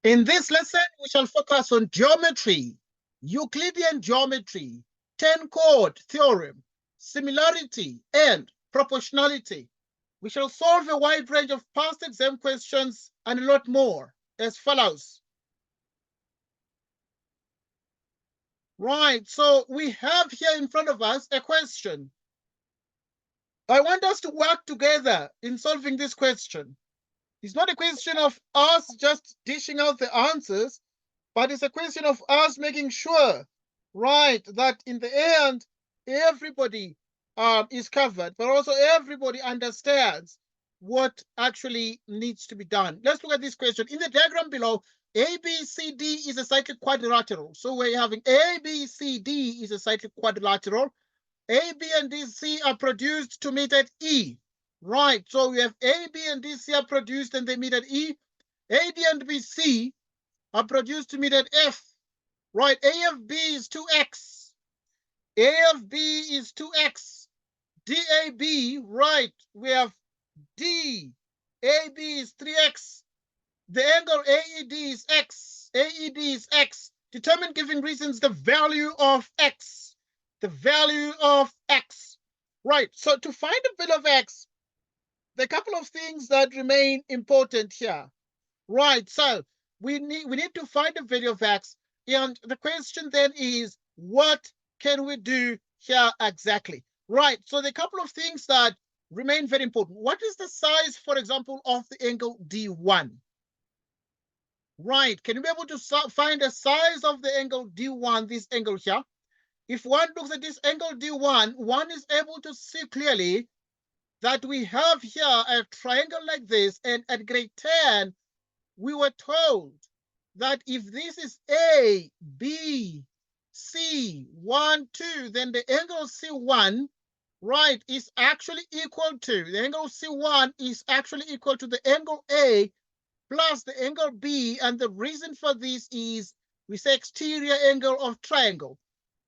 In this lesson, we shall focus on geometry, Euclidean geometry, Tan-chord theorem, similarity, and proportionality. We shall solve a wide range of past exam questions and a lot more as follows. Right, so we have here in front of us a question. I want us to work together in solving this question. It's not a question of us just dishing out the answers, but it's a question of us making sure, right, that in the end, everybody is covered, but also everybody understands what actually needs to be done. Let's look at this question. In the diagram below, ABCD is a cyclic quadrilateral. So we're having ABCD is a cyclic quadrilateral. A, B, and D, C are produced to meet at E. Right, so we have A, B, and D, C are produced and they meet at E. A, D, and B, C are produced to meet at F. Right, A of B is 2x. A of B is 2x. DAB, right, we have D. AB is 3x. The angle AED is x. AED is x. Determine giving reasons the value of x. The value of x. Right, so to find the value of x, there are a couple of things that remain important here. Right, so we need to find the value of x, and the question then is, what can we do here exactly? Right, so there are a couple of things that remain very important. What is the size, for example, of the angle D1? Right, can you be able to find the size of the angle D1, this angle here? If one looks at this angle D1, one is able to see clearly that we have here a triangle like this, and at grade 10, we were told that if this is A, B, C, 1, 2, then the angle C1, right, is actually equal to, the angle C1 is actually equal to the angle A plus the angle B, and the reason for this is we say exterior angle of triangle.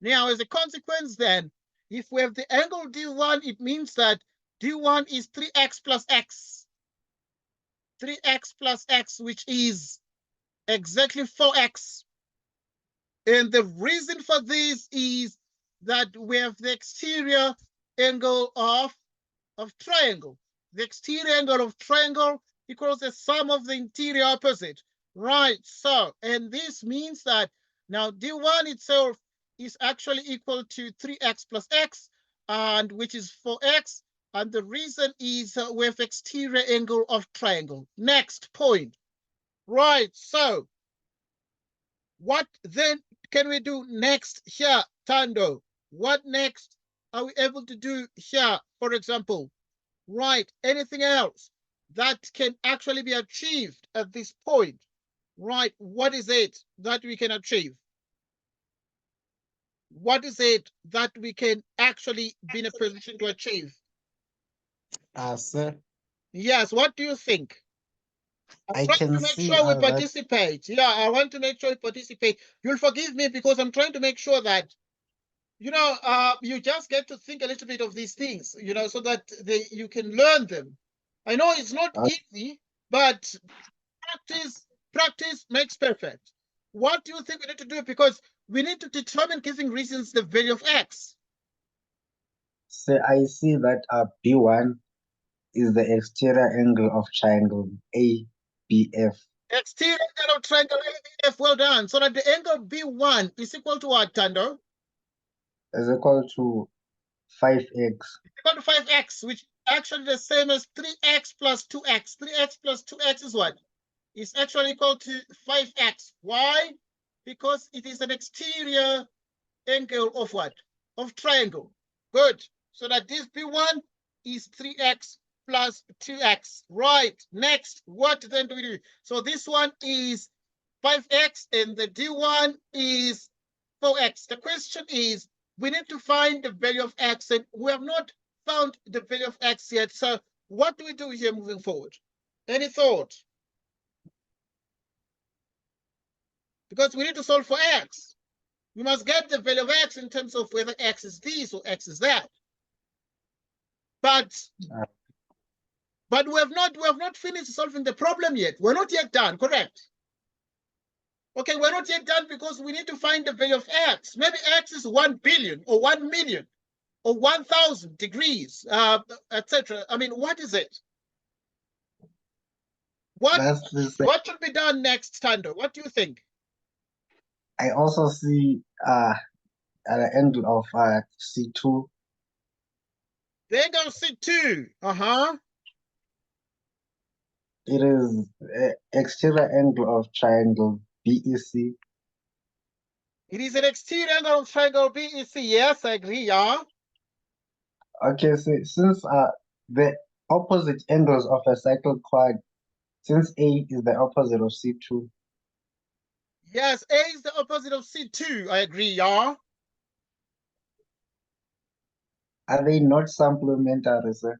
Now, as a consequence then, if we have the angle D1, it means that D1 is 3x plus x. 3x plus x, which is exactly 4x. And the reason for this is that we have the exterior angle of triangle. The exterior angle of triangle equals the sum of the interior opposite. Right, so, and this means that now D1 itself is actually equal to 3x plus x, and which is 4x. And the reason is we have exterior angle of triangle. Next point. Right, so what then can we do next here, Tando? What next are we able to do here, for example? Right, anything else that can actually be achieved at this point? Right, what is it that we can achieve? What is it that we can actually be in a position to achieve? Sir, Yes, what do you think? I'm I trying can to make see sure we that. participate. Yeah, I want to make sure we participate. You'll forgive me because I'm trying to make sure that, you just get to think a little bit of these things, so that you can learn them. I know it's not easy, but practice makes perfect. What do you think we need to do? Because we need to determine giving reasons the value of x. So I see that B1 is the exterior angle of triangle ABF. Exterior angle of triangle ABF, well done. So that the angle B1 is equal to what, Tando? Is equal to 5x. Equal to 5x, which is actually the same as 3x plus 2x. 3x plus 2x is what? It's actually equal to 5x. Why? Because it is an exterior angle of what? Of triangle. Good. So that this B1 is 3x plus 2x. Right. Next, what then do we do? So this one is 5x and the D1 is 4x. The question is, we need to find the value of x, and we have not found the value of x yet. So what do we do here moving forward? Any thought? Because we need to solve for x. We must get the value of x in terms of whether x is this or x is that. But we have not finished solving the problem yet. We're not yet done, correct? Okay, we're not yet done because we need to find the value of x. Maybe x is 1 billion or 1 million or 1,000 degrees, etc. I mean, what is it? What should be done next, Tando? What do you think? I also see an angle of C2. The angle C2. It is exterior angle of triangle BEC. It is an exterior angle of triangle BEC. Yes, I agree. Yeah. Okay, so since the opposite angles of a cyclic quad, since A is the opposite of C2. Yes, A is the opposite of C2. I agree. Yeah. Are they not supplementary, sir?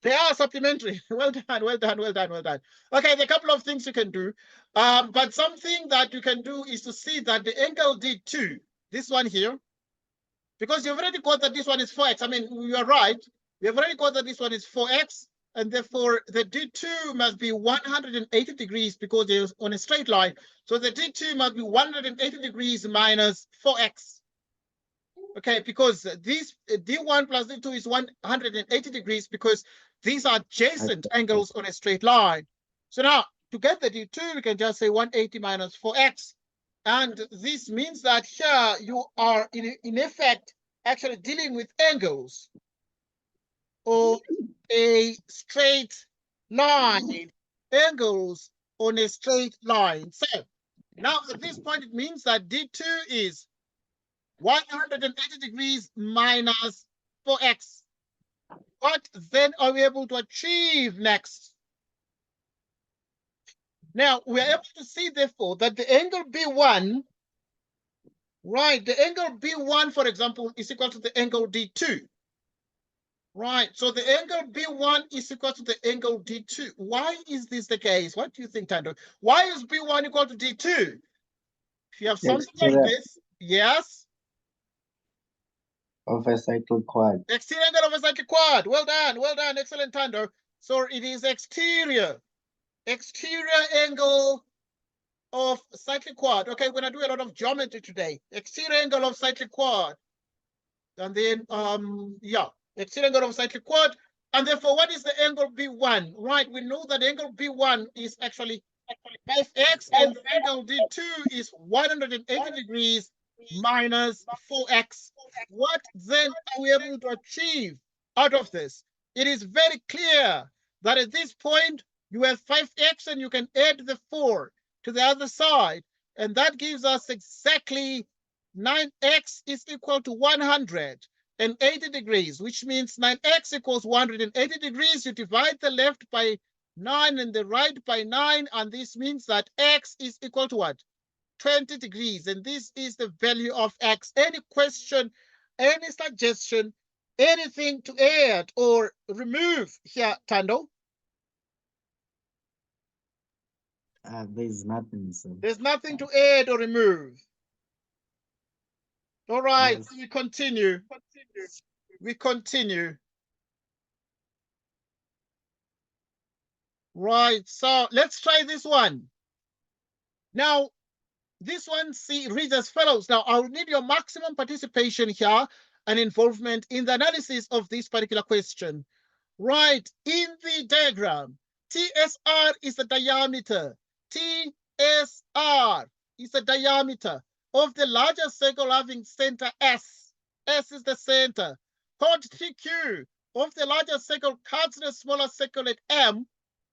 They are supplementary. Well done, well done, well done, well done. Okay, there are a couple of things you can do. But something that you can do is to see that the angle D2, this one here, because you've already got that this one is 4x. I mean, you are right. You've already got that this one is 4x, and therefore the D2 must be 180 degrees because it's on a straight line. So the D2 must be 180 degrees minus 4x. Okay, because this D1 plus D2 is 180 degrees because these are adjacent angles on a straight line. So now, to get the D2, we can just say 180 minus 4x. And this means that here you are, in effect, actually dealing with angles or a straight line, angles on a straight line. So now at this point, it means that D2 is 180 degrees minus 4x. What then are we able to achieve next? Now, we are able to see, therefore, that the angle B1, right, the angle B1, for example, is equal to the angle D2. Right, so the angle B1 is equal to the angle D2. Why is this the case? What do you think, Tando? Why is B1 equal to D2? If you have something like this, yes? Of a cyclic quad. Exterior angle of a cyclic quad. Well done, excellent, Tando. So it is exterior angle of cyclic quad. Okay, we're gonna do a lot of geometry today. Exterior angle of cyclic quad. And then, yeah, exterior angle of cyclic quad. And therefore, what is the angle B1? Right, we know that the angle B1 is actually 5x, and the angle D2 is 180 degrees minus 4x. What then are we able to achieve out of this? It is very clear that at this point, you have 5x and you can add the 4 to the other side. And that gives us exactly 9x is equal to 180 degrees, which means 9x equals 180 degrees. You divide the left by 9 and the right by 9, and this means that x is equal to what? 20 degrees, and this is the value of x. Any question, any suggestion, anything to add or remove here, Tando? There's nothing, sir. There's nothing to add or remove. All right, yes. We continue. We continue. Right, so let's try this one. Now, this one reads as follows. Now, I'll need your maximum participation here and involvement in the analysis of this particular question. Right, in the diagram, TSR is the diameter. TSR is the diameter of the larger circle having center S. S is the center. Chord PQ of the larger circle cuts the smaller circle at M.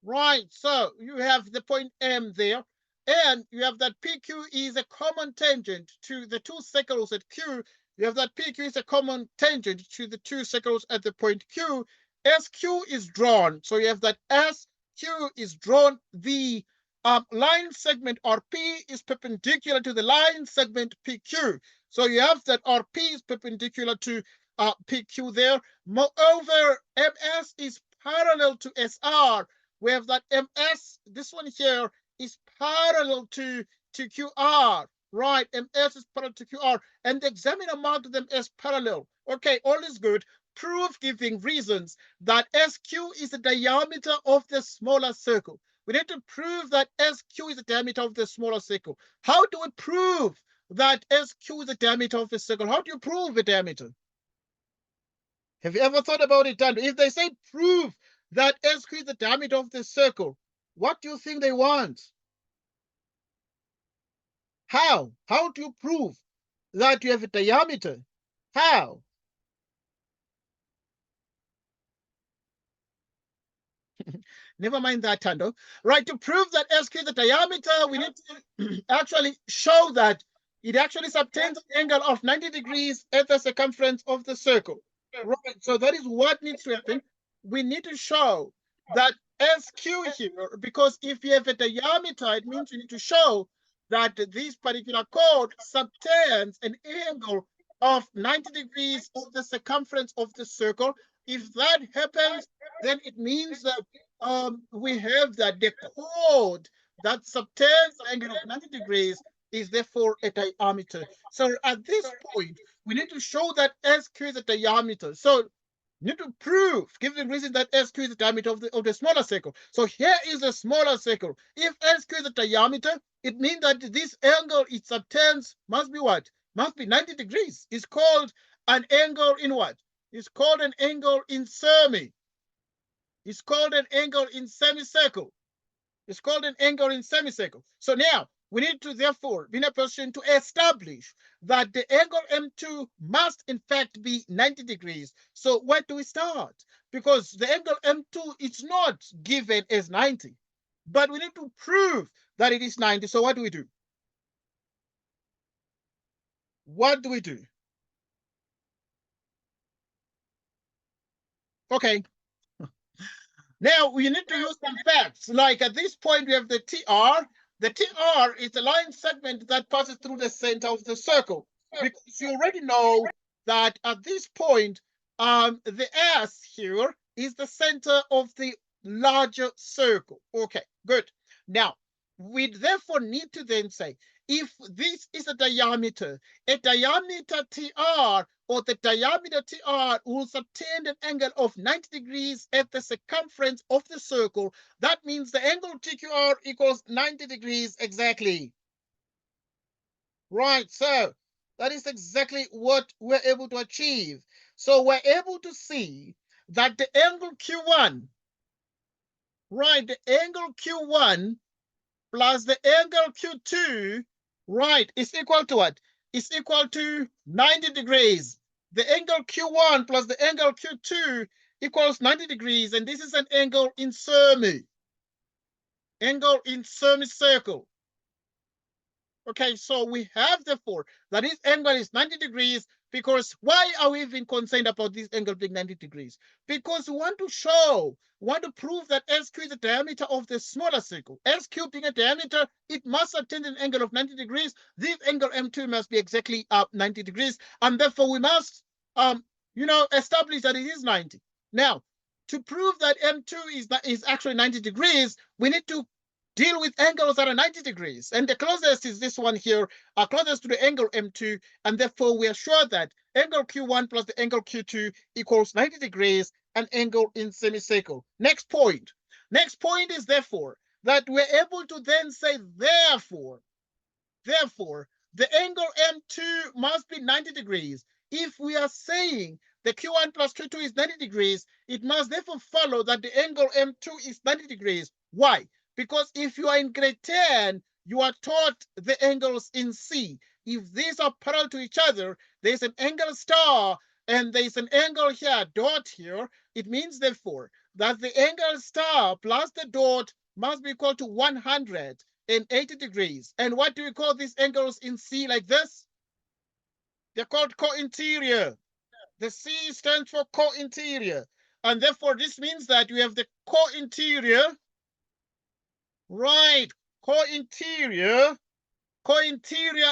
Right, so you have the point M there. And you have that PQ is a common tangent to the two circles at Q. You have that PQ is a common tangent to the two circles at the point Q. SQ is drawn. So you have that SQ is drawn. The line segment RP is perpendicular to the line segment PQ. So you have that RP is perpendicular to PQ there. Moreover, MS is parallel to SR. We have that MS, this one here, is parallel to QR. Right, MS is parallel to QR. And the examiner marked them as parallel. Okay, all is good. Proof giving reasons that SQ is the diameter of the smaller circle. We need to prove that SQ is the diameter of the smaller circle. How do we prove that SQ is the diameter of the circle? How do you prove the diameter? Have you ever thought about it, Tando? If they say prove that SQ is the diameter of the circle, what do you think they want? How? How do you prove that you have a diameter? How? Never mind that, Tando. Right, to prove that SQ is the diameter, we need to actually show that it actually subtends an angle of 90 degrees at the circumference of the circle. Right, so that is what needs to happen. We need to show that SQ here, because if you have a diameter, it means you need to show that this particular chord subtends an angle of 90 degrees of the circumference of the circle. If that happens, then it means that we have that the chord that subtends the angle of 90 degrees is therefore a diameter. So at this point, we need to show that SQ is a diameter. So you need to prove, give the reason that SQ is the diameter of the smaller circle. So here is a smaller circle. If SQ is a diameter, it means that this angle it subtends must be what? Must be 90 degrees. It's called an angle in what? It's called an angle in semi. It's called an angle in semicircle. It's called an angle in semicircle. So now we need to therefore be in a position to establish that the angle M2 must in fact be 90 degrees. So where do we start? Because the angle M2 is not given as 90, but we need to prove that it is 90. So what do we do? What do we do? Okay. Now we need to use some facts. Like at this point, we have the TR. The TR is the line segment that passes through the center of the circle. Because you already know that at this point, the S here is the center of the larger circle. Okay, good. Now, we therefore need to then say, if this is a diameter TR, or the diameter TR will subtend an angle of 90 degrees at the circumference of the circle. That means the angle TQR equals 90 degrees exactly. Right, so that is exactly what we're able to achieve. So we're able to see that the angle Q1, right, the angle Q1 plus the angle Q2, right, is equal to what? Is equal to 90 degrees. The angle Q1 plus the angle Q2 equals 90 degrees, and this is an angle in semicircle. Okay, so we have therefore that this angle is 90 degrees, because why are we even concerned about this angle being 90 degrees? Because we want to prove that SQ is the diameter of the smaller circle. SQ being a diameter, it must attain an angle of 90 degrees. This angle M2 must be exactly 90 degrees, and therefore we must establish that it is 90. Now, to prove that M2 is actually 90 degrees, we need to deal with angles that are 90 degrees. And the closest is this one here, closest to the angle M2. And therefore, we are sure that angle Q1 plus the angle Q2 equals 90 degrees, an angle in semicircle. Next point. Next point is therefore that we're able to then say therefore, the angle M2 must be 90 degrees. If we are saying the Q1 plus Q2 is 90 degrees, it must therefore follow that the angle M2 is 90 degrees. Why? Because if you are in grade 10, you are taught the angles in C. If these are parallel to each other, there's an angle star and there's an angle here, dot here. It means therefore that the angle star plus the dot must be equal to 180 degrees. And what do we call these angles in C like this? They're called co-interior. The C stands for co-interior. And therefore this means that we have the co-interior. Right, co-interior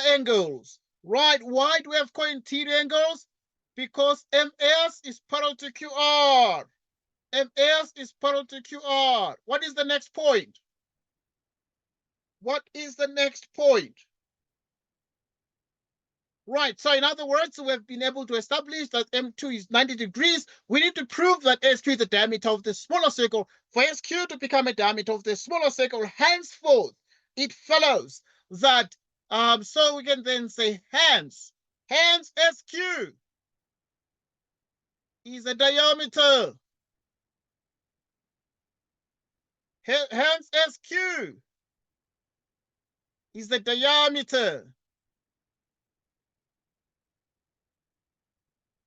angles. Right, why do we have co-interior angles? Because MS is parallel to QR. MS is parallel to QR. What is the next point? What is the next point? Right, so in other words, we've been able to establish that M2 is 90 degrees. We need to prove that SQ is the diameter of the smaller circle. For SQ to become a diameter of the smaller circle, henceforth, it follows that, so we can then say hence SQ is a diameter. Hence SQ is the diameter.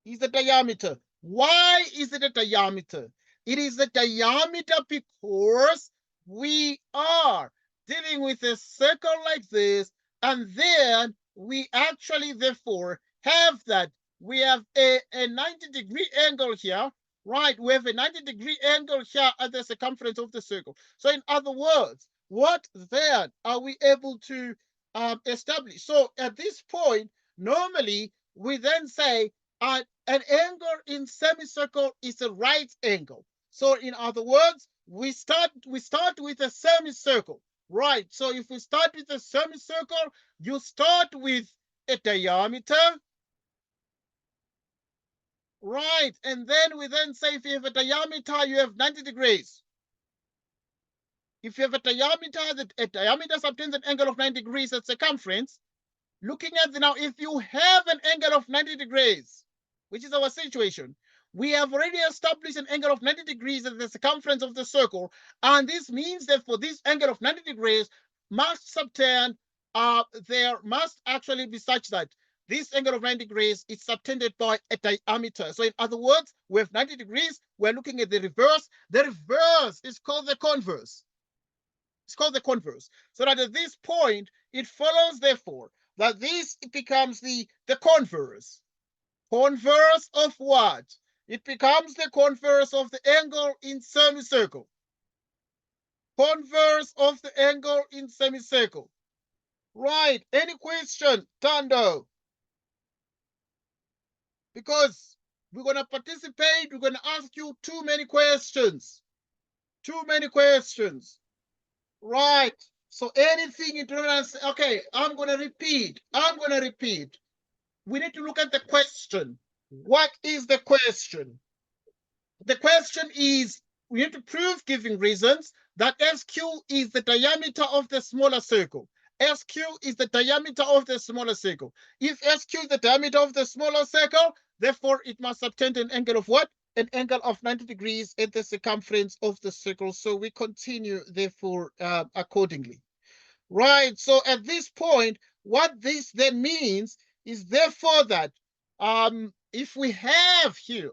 Is the diameter. Why is it a diameter? It is a diameter because we are dealing with a circle like this, and then we actually therefore have that. We have a 90-degree angle here, right? We have a 90-degree angle here at the circumference of the circle. So in other words, what then are we able to establish? So at this point, normally we then say an angle in semicircle is a right angle. So in other words, we start with a semicircle, right? So if we start with a semicircle, you start with a diameter, right? And then we then say if you have a diameter, you have 90 degrees. If you have a diameter subtends an angle of 90 degrees at circumference. Looking at now, if you have an angle of 90 degrees, which is our situation, we have already established an angle of 90 degrees at the circumference of the circle, and this means that for this angle of 90 degrees must subtend, there must actually be such that this angle of 90 degrees is subtended by a diameter. So in other words, we have 90 degrees, we're looking at the reverse. The reverse is called the converse. It's called the converse. So that at this point, it follows, therefore, that this becomes the converse. Converse of what? It becomes the converse of the angle in semicircle. Converse of the angle in semicircle. Right. Any question, Tando? Because we're going to participate, we're going to ask you too many questions. Too many questions. Right. So anything you don't understand, okay, I'm going to repeat. We need to look at the question. What is the question? The question is, we need to prove, giving reasons, that SQ is the diameter of the smaller circle. SQ is the diameter of the smaller circle. If SQ is the diameter of the smaller circle, therefore it must subtend an angle of what? An angle of 90 degrees at the circumference of the circle. So we continue, therefore, accordingly. Right, so at this point, what this then means is therefore that if we have here,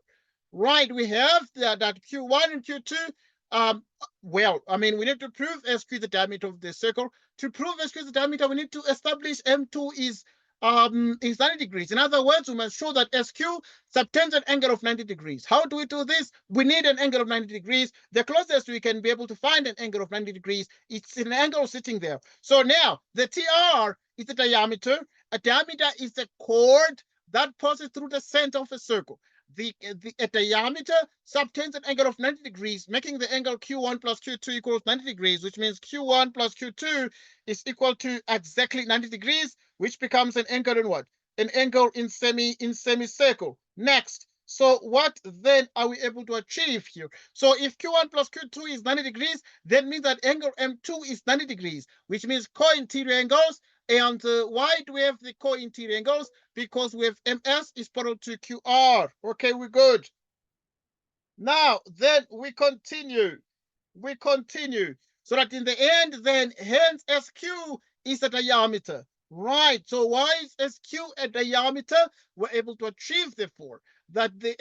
right, we have that Q1 and Q2, well, I mean, we need to prove SQ the diameter of the circle. To prove SQ the diameter, we need to establish M2 is 90 degrees. In other words, we must show that SQ subtends an angle of 90 degrees. How do we do this? We need an angle of 90 degrees. The closest we can be able to find an angle of 90 degrees, it's an angle sitting there. So now the TR is the diameter. A diameter is the chord that passes through the center of a circle. A diameter subtends an angle of 90 degrees, making the angle Q1 plus Q2 equals 90 degrees, which means Q1 plus Q2 is equal to exactly 90 degrees, which becomes an angle in what? An angle in semicircle. Next, so what then are we able to achieve here? So if Q1 plus Q2 is 90 degrees, that means that angle M2 is 90 degrees, which means co-interior angles. And why do we have the co-interior angles? Because we have MS is parallel to QR. Okay, we're good. Now, then we continue. So that in the end, then, hence SQ is the diameter. Right, so why is SQ a diameter? We're able to achieve, therefore, that the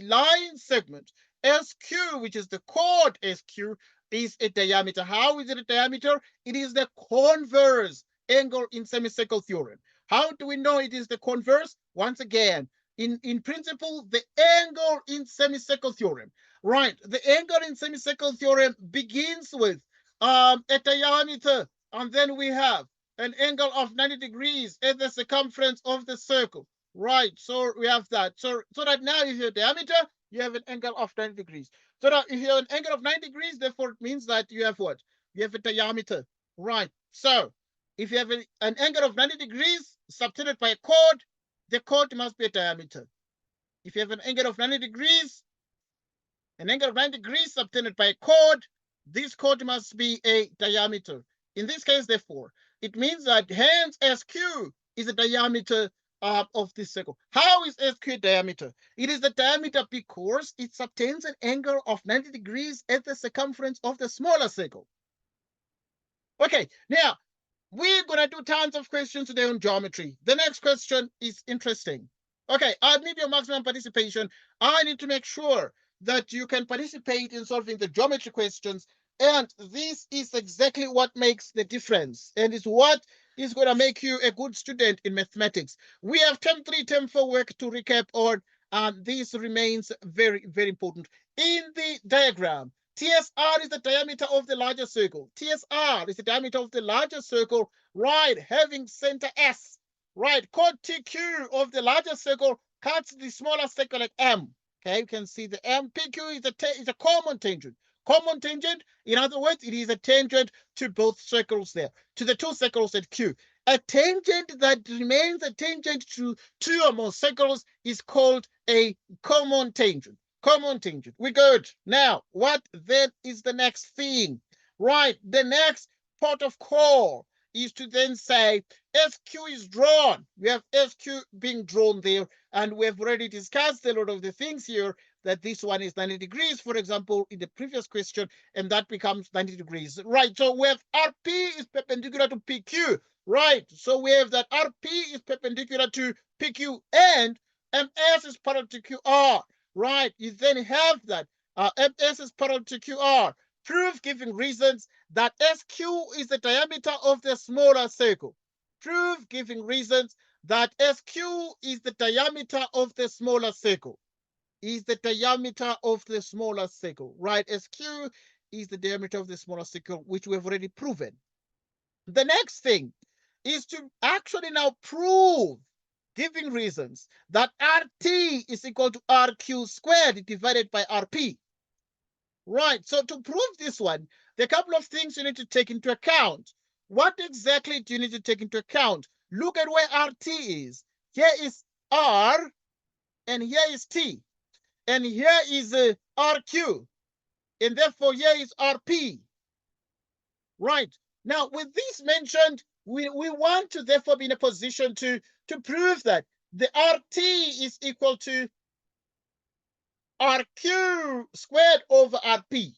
line segment SQ, which is the chord SQ, is a diameter. How is it a diameter? It is the converse angle in semicircle theorem. How do we know it is the converse? Once again, in principle, the angle in semicircle theorem, right? The angle in semicircle theorem begins with a diameter, and then we have an angle of 90 degrees at the circumference of the circle, right? So we have that. So that now if you have diameter, you have an angle of 90 degrees. So that if you have an angle of 90 degrees, therefore it means that you have what? You have a diameter, right? So if you have an angle of 90 degrees, subtended by a chord, the chord must be a diameter. If you have an angle of 90 degrees, an angle of 90 degrees subtended by a chord, this chord must be a diameter. In this case, therefore, it means that hence SQ is the diameter of this circle. How is SQ a diameter? It is the diameter because it subtends an angle of 90 degrees at the circumference of the smaller circle. Okay, now we're going to do tons of questions today on geometry. The next question is interesting. Okay, I need your maximum participation. I need to make sure that you can participate in solving the geometry questions. And this is exactly what makes the difference and is what is going to make you a good student in mathematics. We have term 3, term 4 work to recap on, and this remains very, very important. In the diagram, TSR is the diameter of the larger circle. TSR is the diameter of the larger circle, right, having center S. Right, chord TQ of the larger circle cuts the smaller circle at M. Okay, you can see the M. PQ is a common tangent. Common tangent, in other words, it is a tangent to both circles there, to the two circles at Q. A tangent that remains a tangent to two or more circles is called a common tangent. Common tangent. We're good. Now, what then is the next thing? Right, the next port of call is to then say SQ is drawn. We have SQ being drawn there, and we have already discussed a lot of the things here, that this one is 90 degrees, for example, in the previous question, and that becomes 90 degrees. Right, so we have RP is perpendicular to PQ. Right, so we have that RP is perpendicular to PQ, and MS is parallel to QR. Right, you then have that MS is parallel to QR. Proof giving reasons that SQ is the diameter of the smaller circle. Proof giving reasons that SQ is the diameter of the smaller circle. Is the diameter of the smaller circle. Right, SQ is the diameter of the smaller circle, which we have already proven. The next thing is to actually now prove, giving reasons, that RT is equal to RQ squared divided by RP. Right, so to prove this one, there are a couple of things you need to take into account. What exactly do you need to take into account? Look at where RT is. Here is R, and here is T, and here is RQ, and therefore here is RP. Right, now with this mentioned, we want to therefore be in a position to prove that the RT is equal to RQ squared over RP.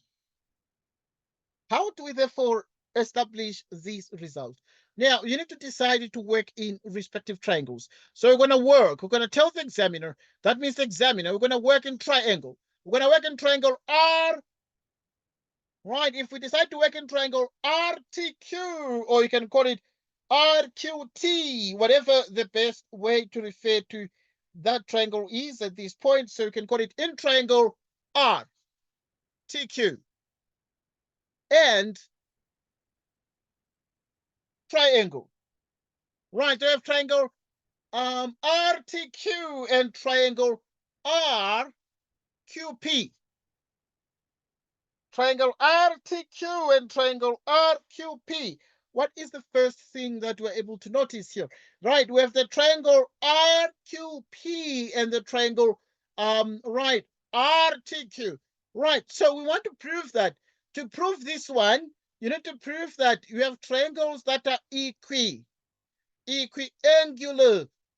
How do we therefore establish this result? Now, you need to decide to work in respective triangles. So we're going to tell the examiner, that means the examiner, we're going to work in triangle. We're going to work in triangle R, right? If we decide to work in triangle RTQ, or you can call it RQT, whatever the best way to refer to that triangle is at this point. So you can call it in triangle RTQ and triangle. Right, we have triangle RTQ and triangle RQP. Triangle RTQ and triangle RQP. What is the first thing that we're able to notice here? Right, we have the triangle RQP and the triangle right, RTQ. Right, so we want to prove that. To prove this one, you need to prove that you have triangles that are equiangular.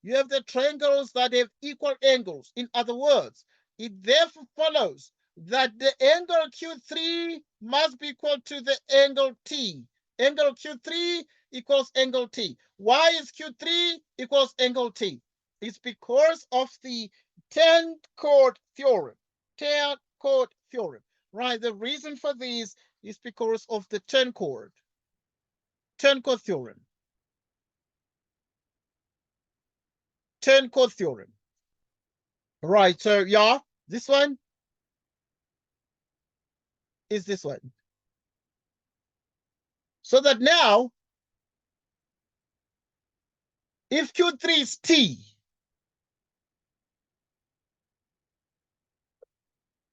You have the triangles that have equal angles. In other words, it therefore follows that the angle Q3 must be equal to the angle T. Angle Q3 equals angle T. Why is Q3 equals angle T? It's because of the Tan-chord theorem. Tan-chord theorem. Right, the reason for this is because of the Tan-chord theorem. Tan-chord theorem. Right, so yeah, this one is this one. So that now, if Q3 is T,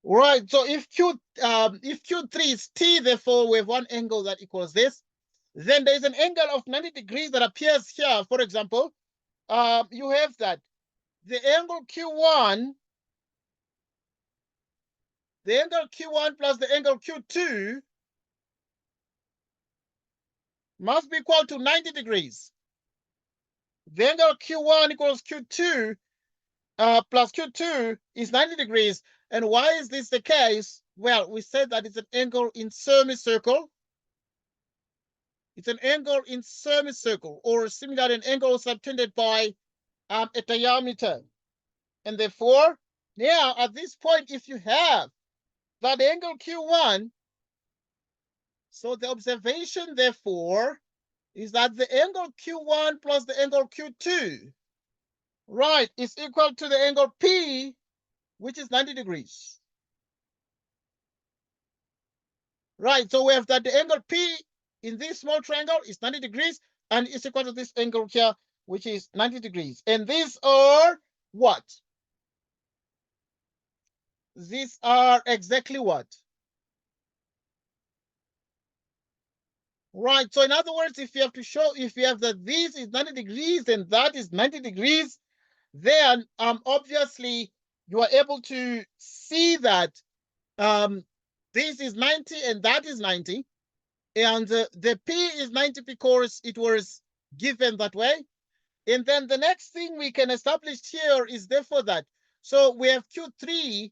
right, so if Q3 is T, therefore we have one angle that equals this, then there's an angle of 90 degrees that appears here, for example, you have that the angle Q1, the angle Q1 plus the angle Q2 must be equal to 90 degrees. The angle Q1 equals Q2 plus Q2 is 90 degrees. And why is this the case? Well, we said that it's an angle in semicircle. It's an angle in semicircle, or similar an angle subtended by a diameter. And therefore, now at this point, if you have that angle Q1, so the observation, therefore, is that the angle Q1 plus the angle Q2, right, is equal to the angle P, which is 90 degrees. Right, so we have that the angle P in this small triangle is 90 degrees and is equal to this angle here, which is 90 degrees. And these are what? These are exactly what? Right, so in other words, if you have to show, if you have that this is 90 degrees and that is 90 degrees, then obviously you are able to see that this is 90 and that is 90. And the P is 90 because it was given that way. And then the next thing we can establish here is therefore that. So we have Q3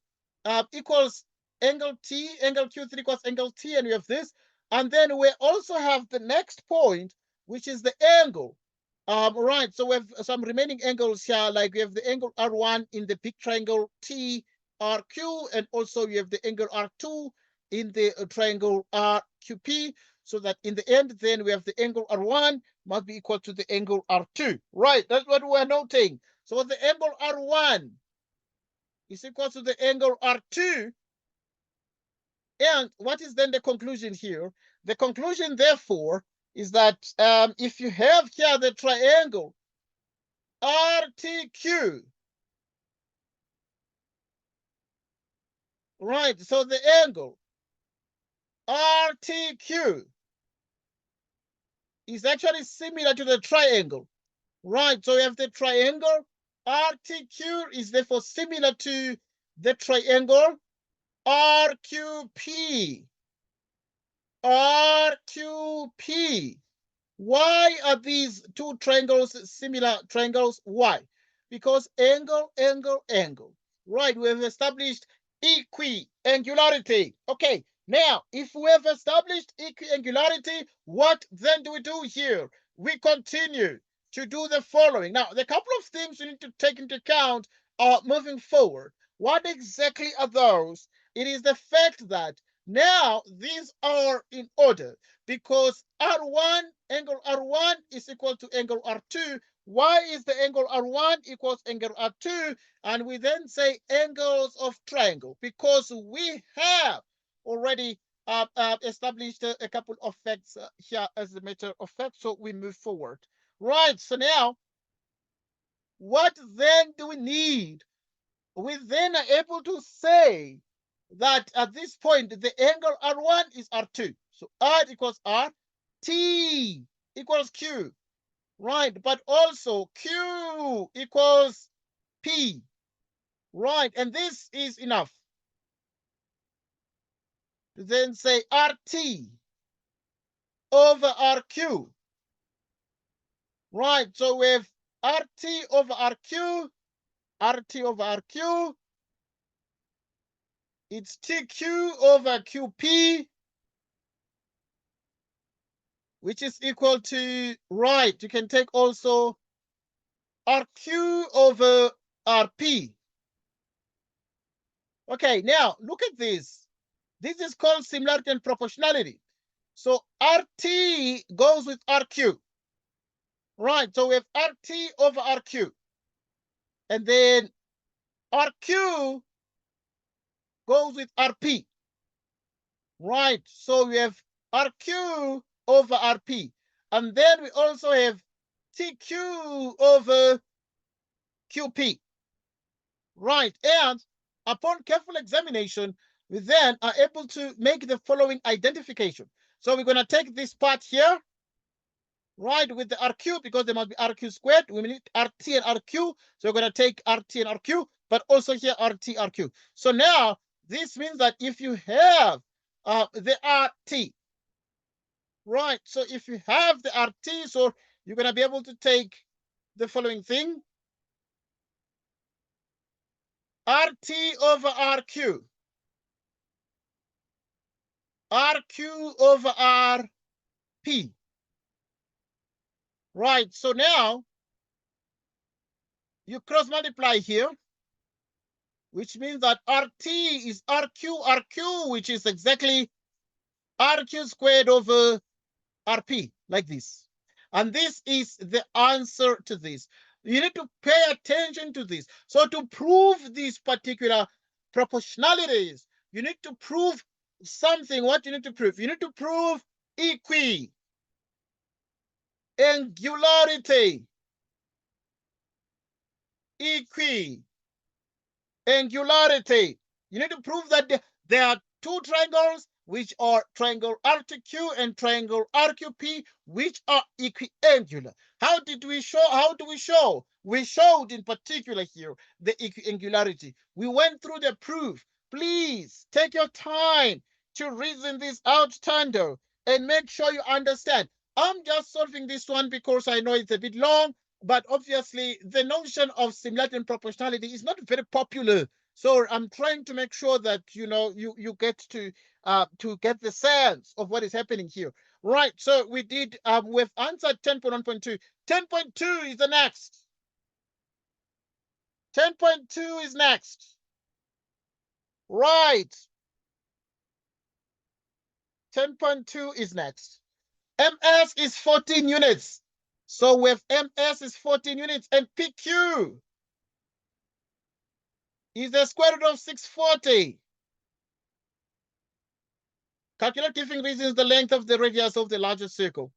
equals angle T, angle Q3 equals angle T, and we have this. And then we also have the next point, which is the angle. Right, so we have some remaining angles here, like we have the angle R1 in the big triangle TRQ, and also you have the angle R2 in the triangle RQP, so that in the end, then we have the angle R1 must be equal to the angle R2. Right, that's what we're noting. So the angle R1 is equal to the angle R2. And what is then the conclusion here? The conclusion, therefore, is that if you have here the triangle RTQ, right, so the angle RTQ is actually similar to the triangle, right? So you have the triangle RTQ is therefore similar to the triangle RQP. RQP. Why are these two triangles similar triangles? Why? Because angle, angle, angle. Right, we have established equiangularity. Okay, now, if we have established equiangularity, what then do we do here? We continue to do the following. Now, the couple of things you need to take into account are moving forward. What exactly are those? It is the fact that now these are in order because R1, angle R1 is equal to angle R2. Why is the angle R1 equals angle R2? And we then say angles of triangle because we have already established a couple of facts here as a matter of fact. So we move forward. Right, so now, what then do we need? We then are able to say that at this point, the angle R1 is R2. So R equals R, T equals Q, right? But also Q equals P, right? And this is enough to then say RT over RQ, right? So we have RT over RQ, RT over RQ, it's TQ over QP, which is equal to, right, you can take also RQ over RP. Okay, now look at this. This is called similarity and proportionality. So RT goes with RQ. Right, so we have RT over RQ. And then RQ goes with RP. Right, so we have RQ over RP. And then we also have TQ over QP. Right, and upon careful examination, we then are able to make the following identification. So we're going to take this part here, right, with the RQ, because there must be RQ squared. We need RT and RQ. So we're going to take RT and RQ, but also here RT, RQ. So now this means that if you have the RT, right, so if you have the RT, so you're going to be able to take the following thing: RT over RQ, RQ over RP. Right, so now you cross multiply here, which means that RT is RQ, which is exactly RQ squared over RP, like this. And this is the answer to this. You need to pay attention to this. So to prove these particular proportionalities, you need to prove something. What you need to prove? You need to prove angularity. Angularity. You need to prove that there are two triangles, which are triangle RTQ and triangle RQP, which are equiangular. How did we show? How do we show? We showed in particular here the equiangularity. We went through the proof. Please take your time to reason this out, Tando, and make sure you understand. I'm just solving this one because I know it's a bit long, but obviously the notion of similarity and proportionality is not very popular. So I'm trying to make sure that you get to get the sense of what is happening here. Right. So we've answered 10.1.2. 10.2 is the next. 10.2 is next. Right. 10.2 is next. MS is 14 units. So with MS is 14 units, and PQ is the square root of 640. Calculate giving reasons the length of the radius of the largest circle.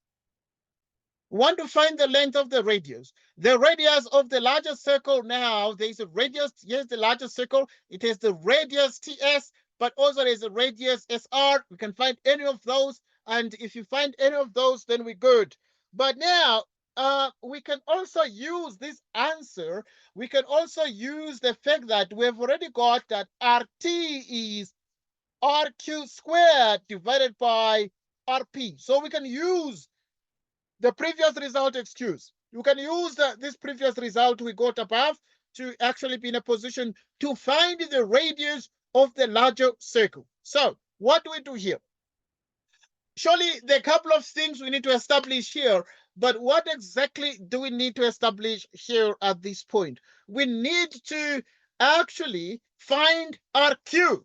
We want to find the length of the radius. The radius of the largest circle now, there's a radius, here's the largest circle. It has the radius TS, but also there's a radius SR. We can find any of those. And if you find any of those, then we're good. But now, we can also use this answer. We can also use the fact that we've already got that RT is RQ squared divided by RP. So we can use the previous result excuse. You can use this previous result we got above to actually be in a position to find the radius of the larger circle. So what do we do here? Surely there are a couple of things we need to establish here, but what exactly do we need to establish here at this point? We need to actually find RQ.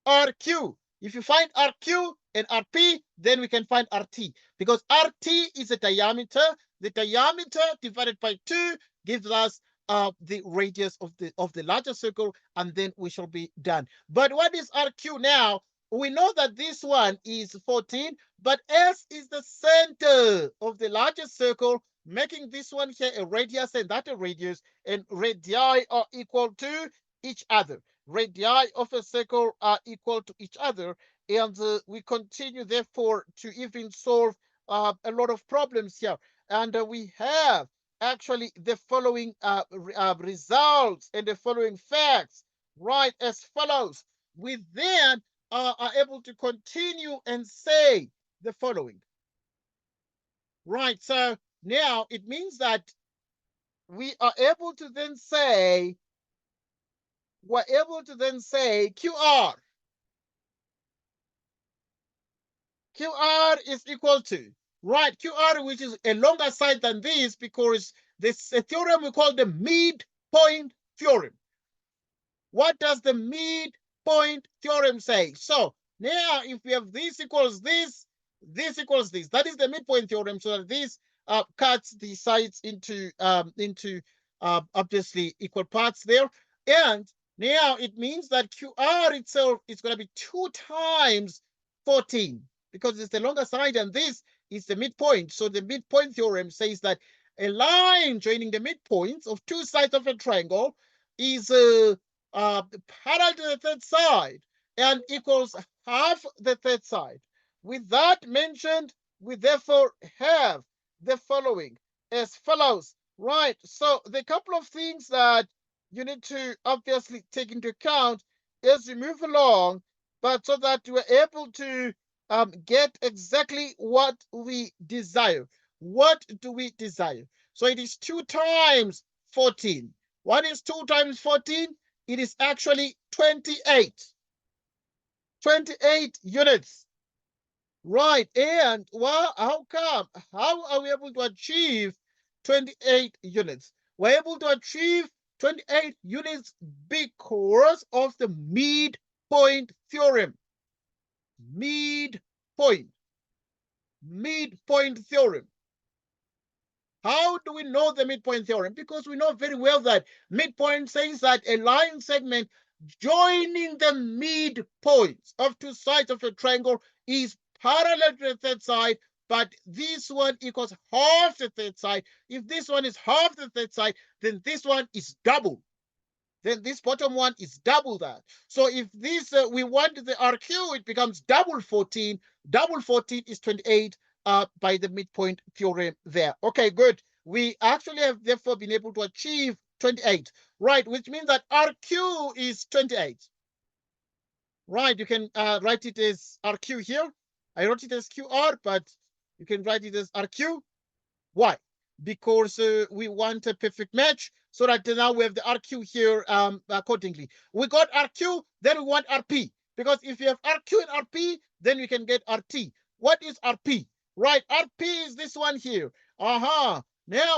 RQ. If you find RQ and RP, then we can find RT, because RT is a diameter. The diameter divided by 2 gives us the radius of the larger circle, and then we shall be done. But what is RQ now? We know that this one is 14, but S is the center of the largest circle, making this one here a radius and that a radius, and radii are equal to each other. Radii of a circle are equal to each other, and we continue therefore to even solve a lot of problems here. And we have actually the following results and the following facts, right, as follows. We then are able to continue and say the following. Right, so now it means that we are able to then say, QR. QR is equal to, right, QR, which is a longer side than this, because this a theorem we call the midpoint theorem. What does the midpoint theorem say? So now if we have this equals this, this equals this, that is the midpoint theorem, so that this cuts the sides into obviously equal parts there. And now it means that QR itself is going to be 2 times 14, because it's the longer side and this is the midpoint. So the midpoint theorem says that a line joining the midpoints of 2 sides of a triangle is parallel to the third side and equals half the third side. With that mentioned, we therefore have the following as follows, right? So the couple of things that you need to obviously take into account as you move along, but so that you are able to get exactly what we desire. What do we desire? So it is 2 times 14. What is 2 times 14? It is actually 28. 28 units. Right. And well, how come? How are we able to achieve 28 units? We're able to achieve 28 units because of the midpoint theorem. Midpoint. Midpoint theorem. How do we know the midpoint theorem? Because we know very well that midpoint says that a line segment joining the midpoints of two sides of a triangle is parallel to the third side, but this one equals half the third side. If this one is half the third side, then this one is double. Then this bottom one is double that. So if this we want the RQ, it becomes double 14. Double 14 is 28 by the midpoint theorem there. Okay, good. We actually have therefore been able to achieve 28, right? Which means that RQ is 28. Right, you can write it as RQ here. I wrote it as QR, but you can write it as RQ. Why? Because we want a perfect match, so that now we have the RQ here accordingly. We got RQ, then we want RP. Because if you have RQ and RP, then we can get RT. What is RP? Right, RP is this one here. Now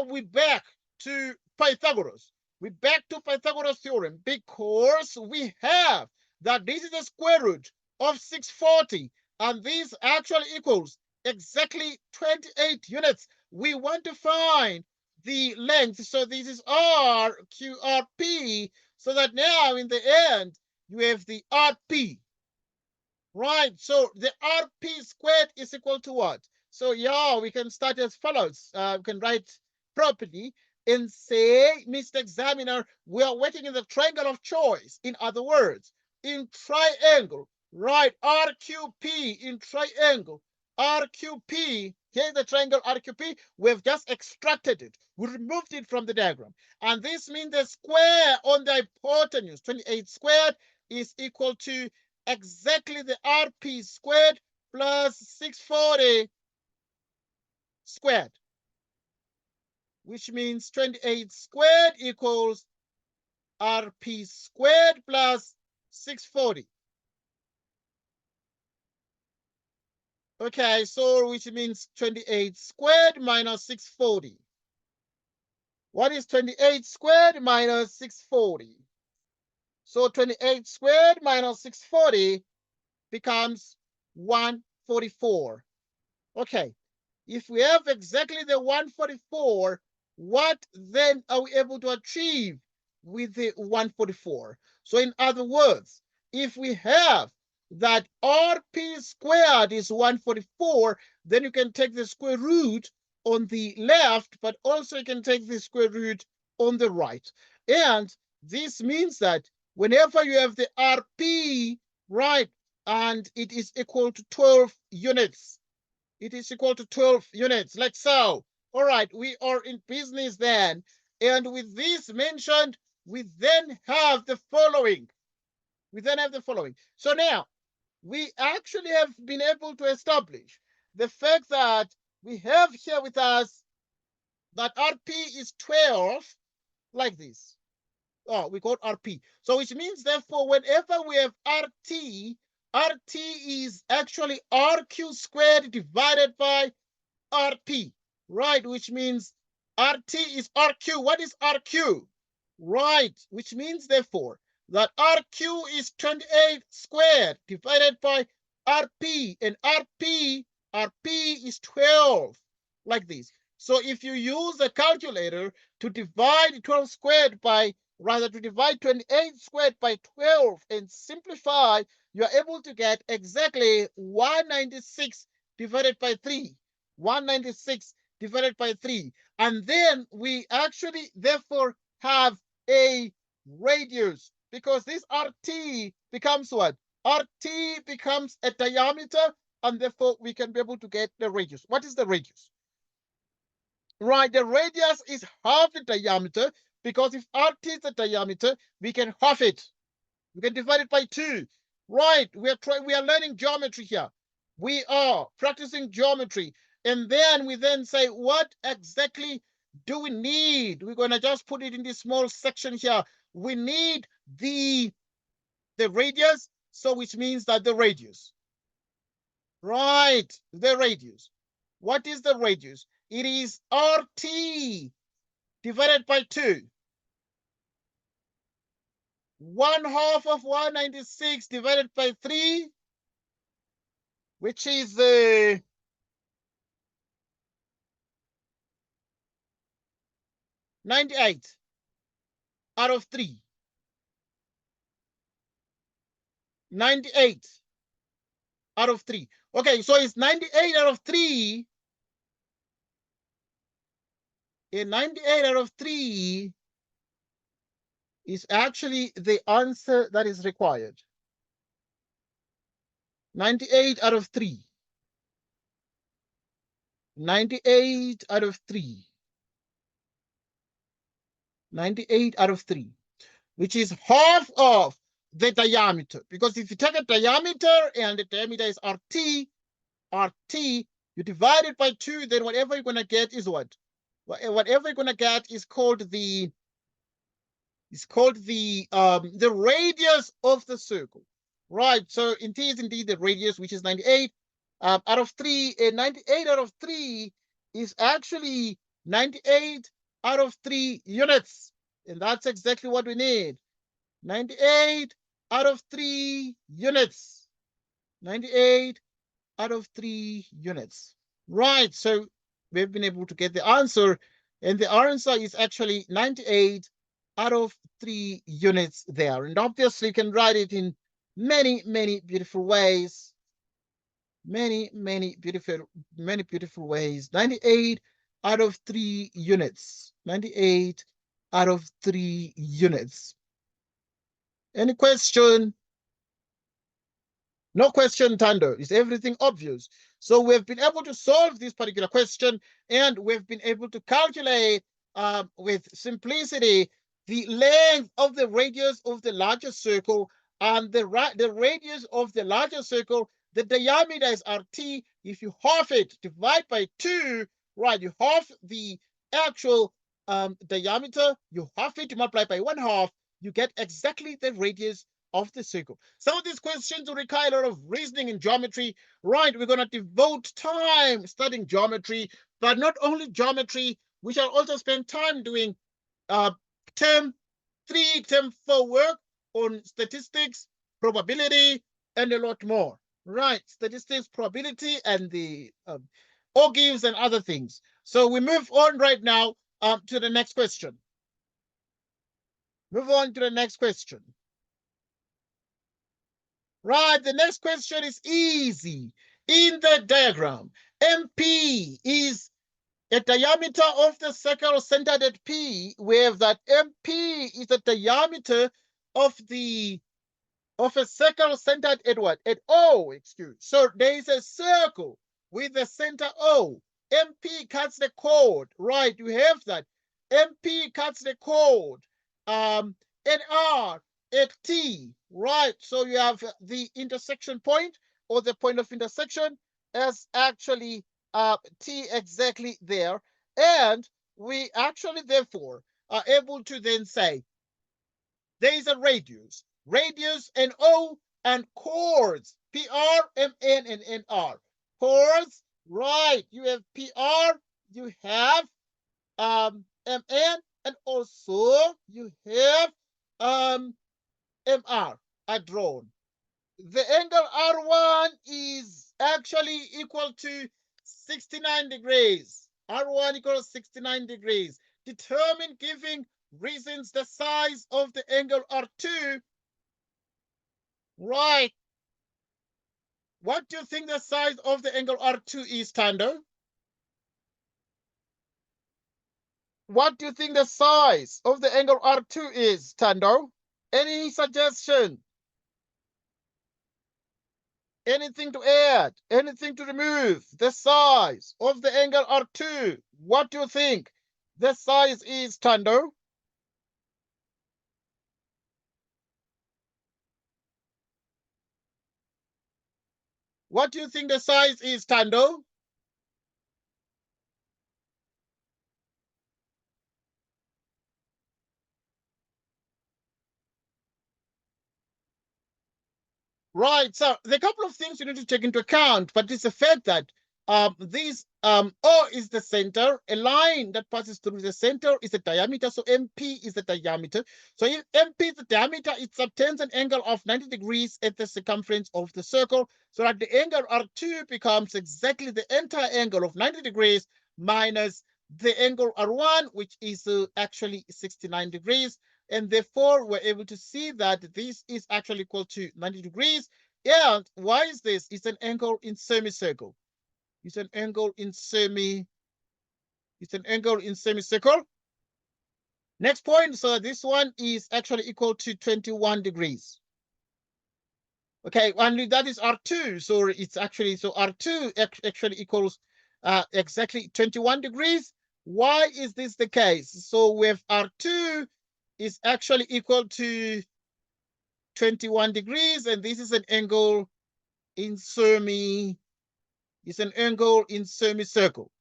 we back to Pythagoras. We back to Pythagoras theorem because we have that this is the square root of 640, and this actually equals exactly 28 units. We want to find the length. So this is RQRP, so that now in the end, you have the RP. Right, so the RP squared is equal to what? So yeah, we can start as follows. We can write properly and say, Mr. Examiner, we are working in the triangle of choice. In other words, in triangle, right, RQP in triangle. RQP, here's the triangle RQP. We've just extracted it. We removed it from the diagram. And this means the square on the hypotenuse, 28 squared, is equal to exactly the RP squared plus 640 squared, which means 28 squared equals RP squared plus 640. Okay, so which means 28 squared minus 640. What is 28 squared minus 640? So 28 squared minus 640 becomes 144. Okay, if we have exactly the 144, what then are we able to achieve with the 144? So in other words, if we have that RP squared is 144, then you can take the square root on the left, but also you can take the square root on the right. And this means that whenever you have the RP, right, and it is equal to 12 units, it is equal to 12 units, like so. All right, we are in business then. And with this mentioned, we then have the following. So now, we actually have been able to establish the fact that we have here with us that RP is 12, like this. Oh, we got RP. So which means, therefore, whenever we have RT is actually RQ squared divided by RP, right? Which means RT is RQ. What is RQ? Right, which means, therefore, that RQ is 28 squared divided by RP, and RP is 12, like this. So if you use a calculator to divide 12 squared by, rather to divide 28 squared by 12 and simplify, you are able to get exactly 196 divided by 3. 196 divided by 3. And then we actually, therefore, have a radius, because this RT becomes what? RT becomes a diameter, and therefore we can be able to get the radius. What is the radius? right? The radius is half the diameter, because if RT is the diameter, we can half it. We can divide it by 2. Right, we are learning geometry here. We are practicing geometry. And then we then say, what exactly do we need? We're going to just put it in this small section here. We need the radius, so which means that the radius. Right, the radius. What is the radius? It is RT divided by 2. 1/2 of 196 divided by 3, which is 98 out of 3. 98 out of 3. Okay, so it's 98 out of 3. And 98 out of 3 is actually the answer that is required. 98 out of 3. 98 out of 3. 98 out of 3, which is half of the diameter. Because if you take a diameter and the diameter is RT, you divide it by 2, then whatever you're going to get is what? Whatever you're going to get is called the radius of the circle. Right, so it is indeed the radius, which is 98 out of 3. And 98 out of 3 is actually 98 out of 3 units. And that's exactly what we need. 98 out of 3 units. 98 out of 3 units. Right, so we've been able to get the answer. And the answer is actually 98 out of 3 units there. And obviously you can write it in many, many beautiful ways. Many beautiful ways. 98 out of 3 units. 98 out of 3 units. Any question? No question, Tando. Is everything obvious? So we've been able to solve this particular question, and we've been able to calculate with simplicity the length of the radius of the larger circle, and the radius of the larger circle, the diameter is RT. If you half it, divide by 2, right, you half the actual diameter, you half it, you multiply by 1/2, you get exactly the radius of the circle. Some of these questions will require a lot of reasoning in geometry. Right, we're going to devote time studying geometry, but not only geometry, we shall also spend time doing term 3, term 4 work on statistics, probability, and a lot more. Right, statistics, probability, and the ogives and other things. So we move on right now to the next question. Move on to the next question. Right, the next question is easy. In the diagram, MP is a diameter of the circle centered at P. We have that MP is the diameter of a circle centered at what? At O, excuse. So there is a circle with the center O. MP cuts the chord, right? You have that. MP cuts the chord. At R, at T, right? So you have the intersection point, or the point of intersection, as actually T exactly there. And we actually therefore are able to then say there is a radius and O, and chords, PR, MN, and NR. Chords, right? You have PR, you have MN, and also you have MR are drawn. The angle R1 is actually equal to 69 degrees. R1 equals 69 degrees. Determine, giving reasons, the size of the angle R2. Right. What do you think the size of the angle R2 is, Tando? What do you think the size of the angle R2 is, Tando? Any suggestion? Anything to add? Anything to remove? The size of the angle R2. What do you think the size is, Tando? What do you think the size is, Tando? Right. So there are a couple of things you need to take into account, but it's the fact that this O is the center. A line that passes through the center is the diameter. So MP is the diameter. So if MP is the diameter, it subtends an angle of 90 degrees at the circumference of the circle. So that the angle R2 becomes exactly the entire angle of 90 degrees minus the angle R1, which is actually 69 degrees. And therefore, we're able to see that this is actually equal to 90 degrees. And why is this? It's an angle in semicircle. It's an angle in semicircle. Next point, so this one is actually equal to 21 degrees. Okay, and that is R2. So it's actually, so R2 actually equals exactly 21 degrees. Why is this the case? So we have R2 is actually equal to 21 degrees, and this is an angle in it's an angle in semicircle.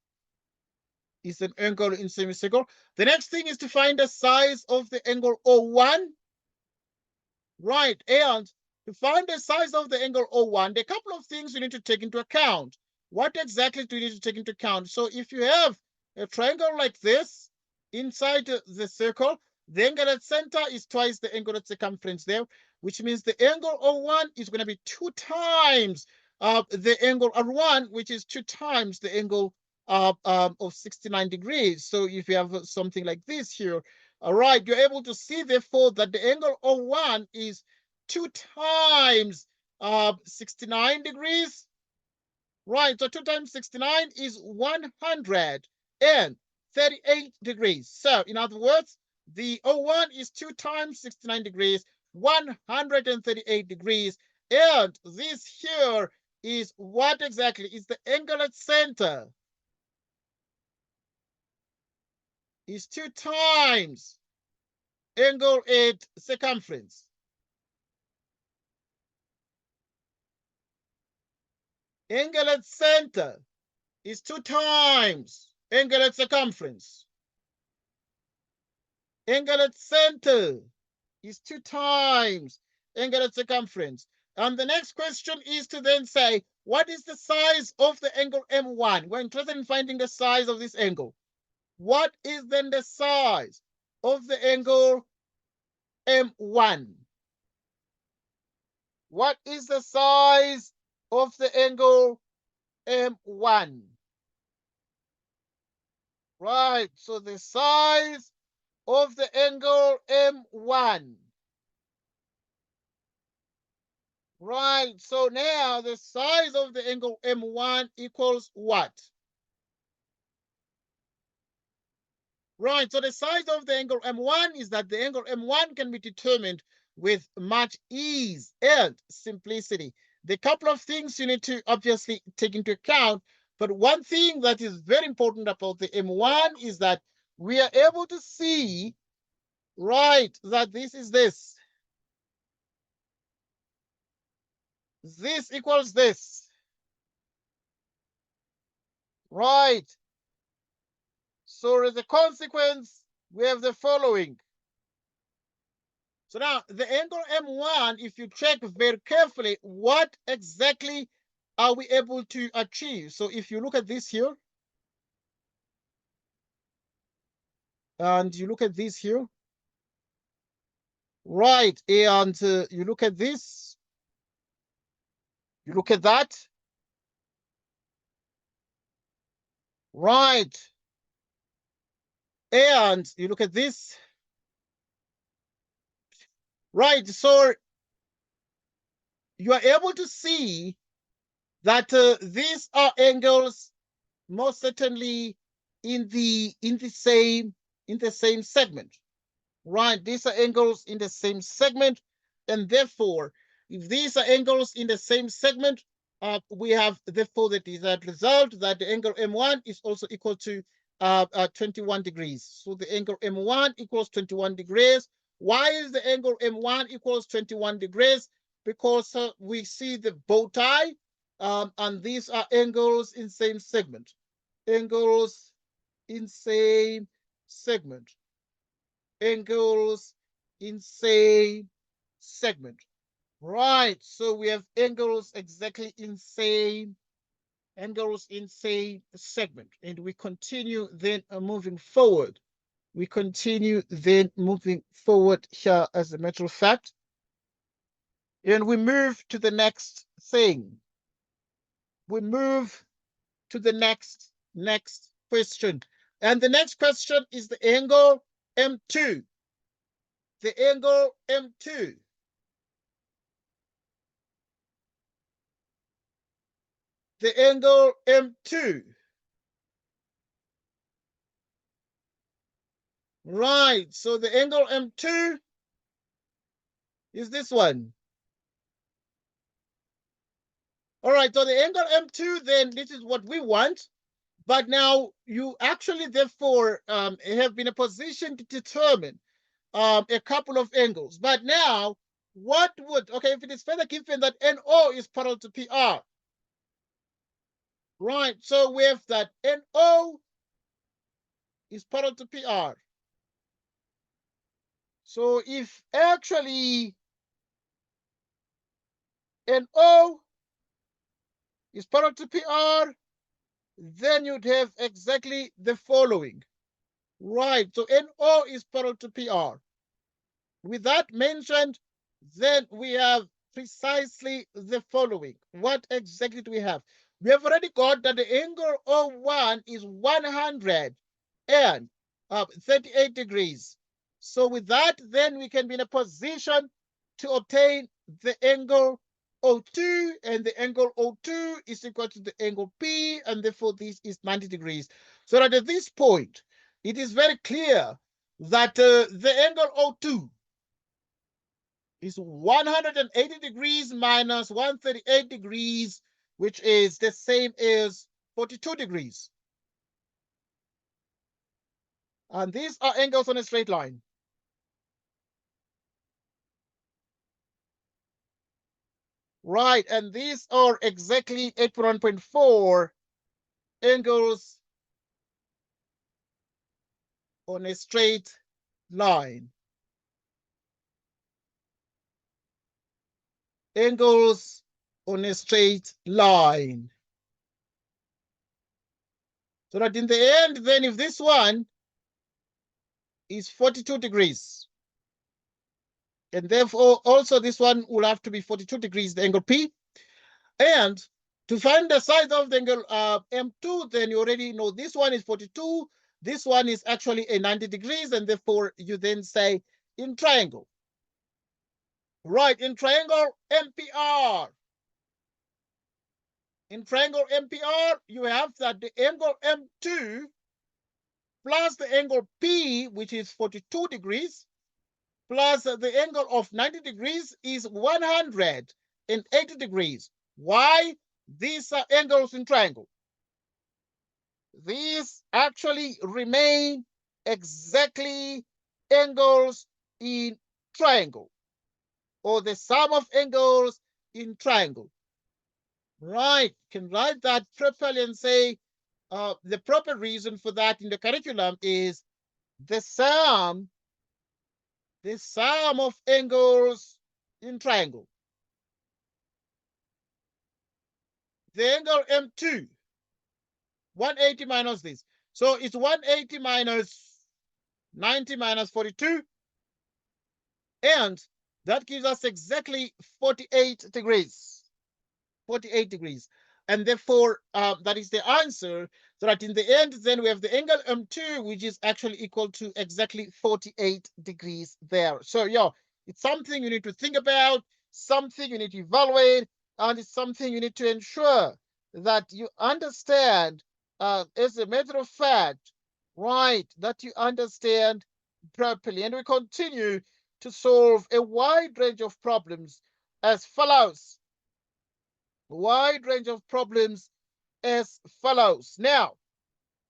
It's an angle in semicircle. The next thing is to find the size of the angle O1. Right, and to find the size of the angle O1, there are a couple of things you need to take into account. What exactly do you need to take into account? So if you have a triangle like this inside the circle, the angle at center is twice the angle at circumference there, which means the angle O1 is going to be 2 times the angle R1, which is 2 times the angle of 69 degrees. So if you have something like this here, all right, you're able to see, therefore, that the angle O1 is 2 times 69 degrees. Right, so 2 times 69 is 138 degrees. So, in other words, the O1 is 2 times 69 degrees, 138 degrees. And this here is what exactly is the angle at center. Is 2 times angle at circumference. Angle at center is 2 times angle at circumference. Angle at center is 2 times angle at circumference. And the next question is to then say, what is the size of the angle M1? We're interested in finding the size of this angle. What is then the size of the angle M1? What is the size of the angle M1? Right, so the size of the angle M1. Right, so now the size of the angle M1 equals what? Right, so the size of the angle M1 is that the angle M1 can be determined with much ease and simplicity. The couple of things you need to obviously take into account, but one thing that is very important about the M1 is that we are able to see, right, that this is this. This equals this. Right. So as a consequence, we have the following. So now the angle M1, if you check very carefully, what exactly are we able to achieve? So if you look at this here, and you look at this here, right, and you look at this, you look at that, right, and you look at this, right, so you are able to see that these are angles most certainly in the same segment, right? These are angles in the same segment, and therefore, if these are angles in the same segment, we have therefore the desired result that the angle M1 is also equal to 21 degrees. So the angle M1 equals 21 degrees. Why is the angle M1 equals 21 degrees? Because we see the bow tie, and these are angles in same segment. Angles in same segment. Angles in same segment. Right, so we have angles exactly in same segment, and we continue then moving forward. We continue then moving forward here as a matter of fact, and we move to the next thing. We move to the next question, and the next question is the angle M2. The angle M2. The angle M2. Right, so the angle M2 is this one. All right, so the angle M2, then this is what we want. But now you actually, therefore, have been in a position to determine a couple of angles. But now, what would, okay, if it is further given that NO is parallel to PR, right? So we have that NO is parallel to PR. So if actually NO is parallel to PR, then you'd have exactly the following. Right, so NO is parallel to PR. With that mentioned, then we have precisely the following. What exactly do we have? We have already got that the angle O1 is 138 degrees. So with that, then we can be in a position to obtain the angle O2, and the angle O2 is equal to the angle P, and therefore this is 90 degrees. So that at this point, it is very clear that the angle O2 is 180 degrees minus 138 degrees, which is the same as 42 degrees. And these are angles on a straight line. Right, and these are exactly 8.1.4 angles on a straight line. Angles on a straight line. So that in the end, then if this one is 42 degrees, and therefore also this one will have to be 42 degrees, the angle P. And to find the size of the angle M2, then you already know this one is 42. This one is actually a 90 degrees, and therefore you then say in triangle. Right, in triangle MPR. In triangle MPR, you have that the angle M2 plus the angle P, which is 42 degrees, plus the angle of 90 degrees is 180 degrees. Why? These are angles in triangle. These actually remain exactly angles in triangle, or the sum of angles in triangle. Right, can write that properly and say the proper reason for that in the curriculum is the sum of angles in triangle. The angle M2, 180 minus this. So it's 180 minus 90 minus 42. And that gives us exactly 48 degrees. 48 degrees. And therefore, that is the answer. So that in the end, then we have the angle M2, which is actually equal to exactly 48 degrees there. So, yeah, it's something you need to think about, something you need to evaluate, and it's something you need to ensure that you understand, as a matter of fact, right, that you understand properly. And we continue to solve a wide range of problems as follows. wide range of problems as follows. Now,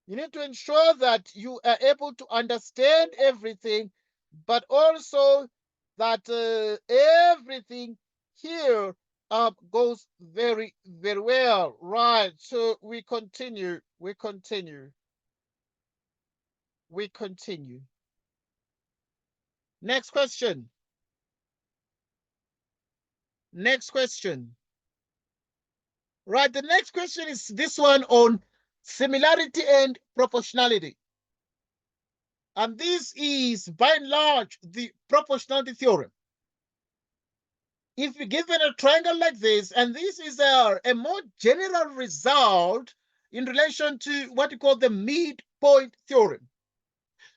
you need to ensure that you are able to understand everything, but also that everything here goes very, very well. Right, so we continue. Next question. Right, the next question is this one on similarity and proportionality. And this is, by and large, the proportionality theorem. If you're given a triangle like this, and this is a more general result in relation to what you call the midpoint theorem.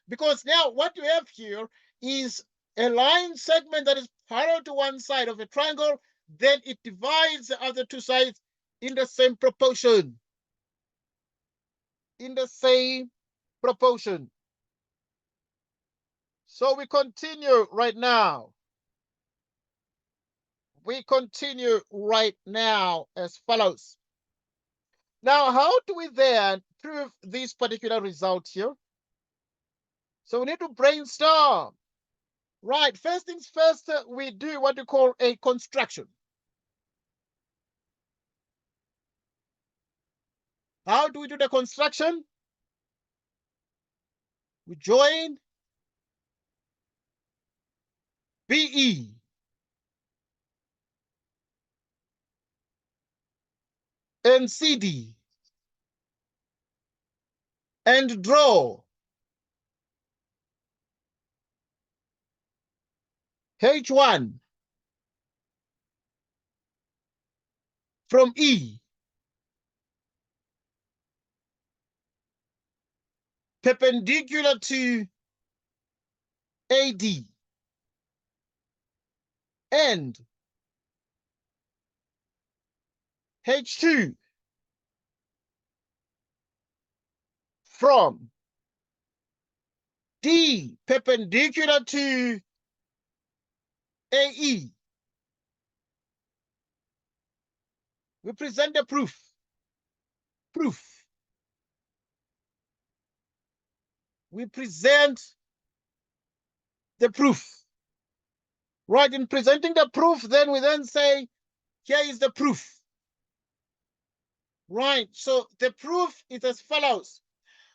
Because now what you have here is a line segment that is parallel to one side of a triangle, then it divides the other two sides in the same proportion. So we continue right now. As follows. Now, how do we then prove this particular result here? So we need to brainstorm. Right, first things first, we do what we call a construction. How do we do the construction? We join BE and CD and draw H1 from E perpendicular to AD and H2 from D perpendicular to AE. We present the proof. We present the proof. Right, in presenting the proof, then we then say, here is the proof. Right, so the proof is as follows.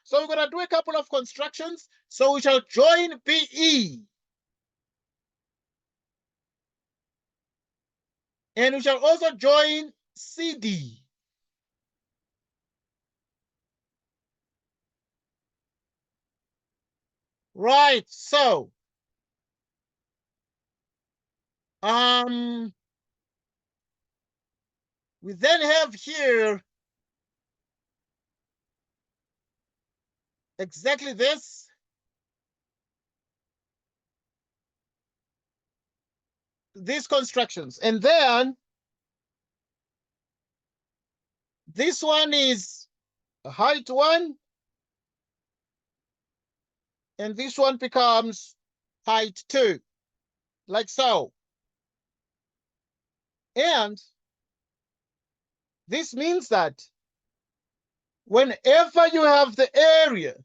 So we're going to do a couple of constructions. So we shall join BE. And we shall also join CD. Right, so we then have here exactly these constructions. And then this one is height 1, and this one becomes height 2, like so. And this means that whenever you have the area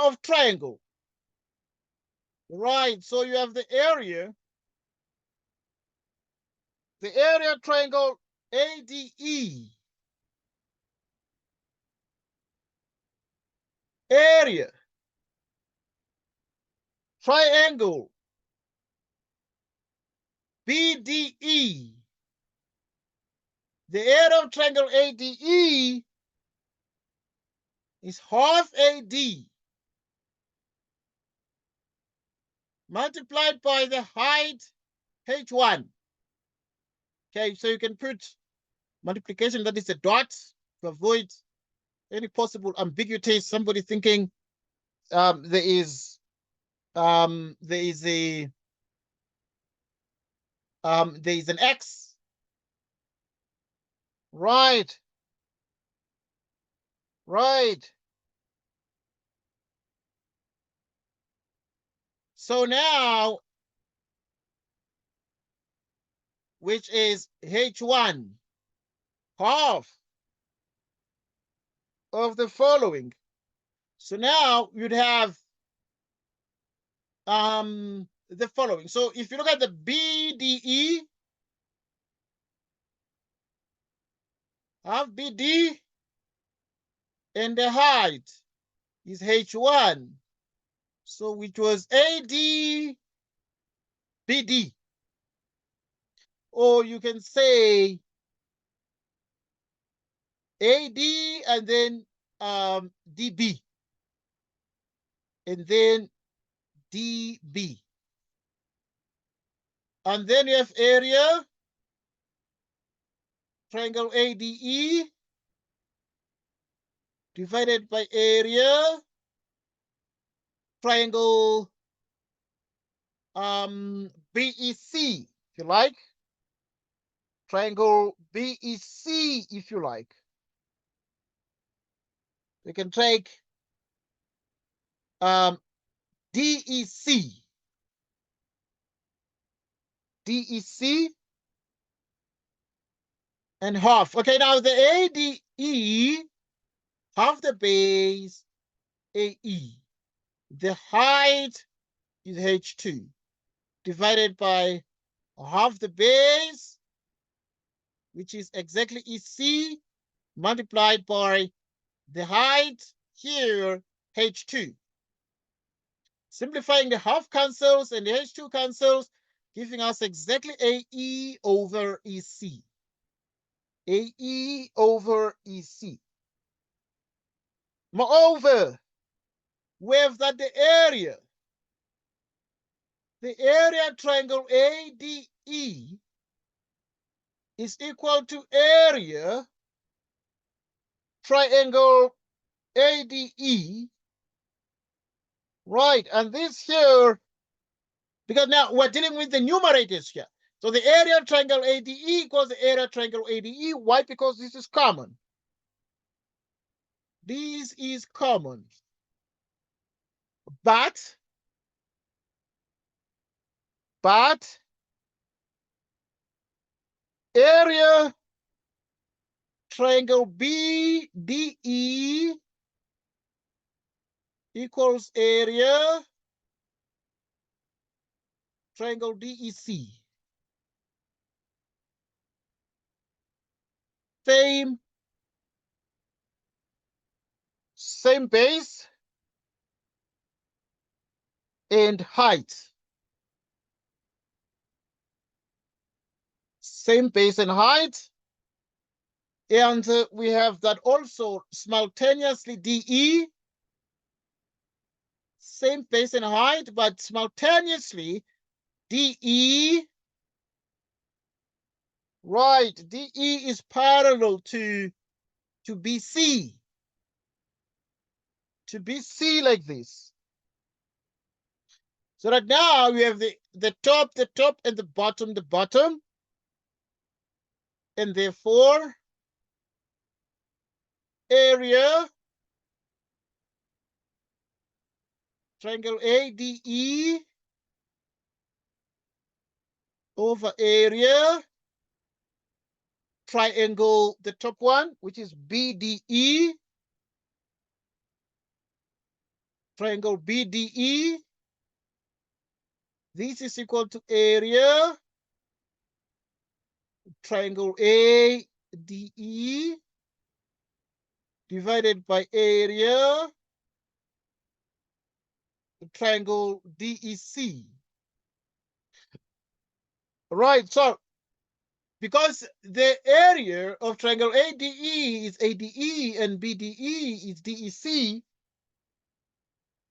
of triangle, right, so you have the area triangle ADE, area triangle BDE. The area of triangle ADE is half AD multiplied by the height H1. Okay, so you can put multiplication, that is a dot, to avoid any possible ambiguity. Somebody thinking there is an X. Right. So now which is H1, half of the following. So now you'd have the following. So if you look at the BDE, half BD, and the height is H1. So which was AD BD. Or you can say AD and then DB. And then DB. And then you have area, triangle ADE, divided by area, triangle BEC, if you like. Triangle BEC, if you like. We can take DEC. DEC and half. Okay, now the ADE, half the base AE. The height is H2 divided by half the base, which is exactly EC, multiplied by the height here, H2. Simplifying, the half cancels and the H2 cancels, giving us exactly AE over EC. AE over EC. Moreover, we have that the area triangle ADE is equal to area triangle ADE, right? And this here, because now we're dealing with the numerators here. So the area triangle ADE equals the area triangle ADE. Why? Because this is common. This is common. But area triangle BDE equals area triangle DEC. Same base and height. Same base and height. And we have that also simultaneously DE, same base and height, but simultaneously DE, right, DE is parallel to BC, like this. So that now we have the top, and the bottom, and therefore area triangle ADE over area triangle, the top one, which is BDE, triangle BDE. This is equal to area triangle ADE divided by area triangle DEC. Right, so because the area of triangle ADE is ADE and BDE is DEC,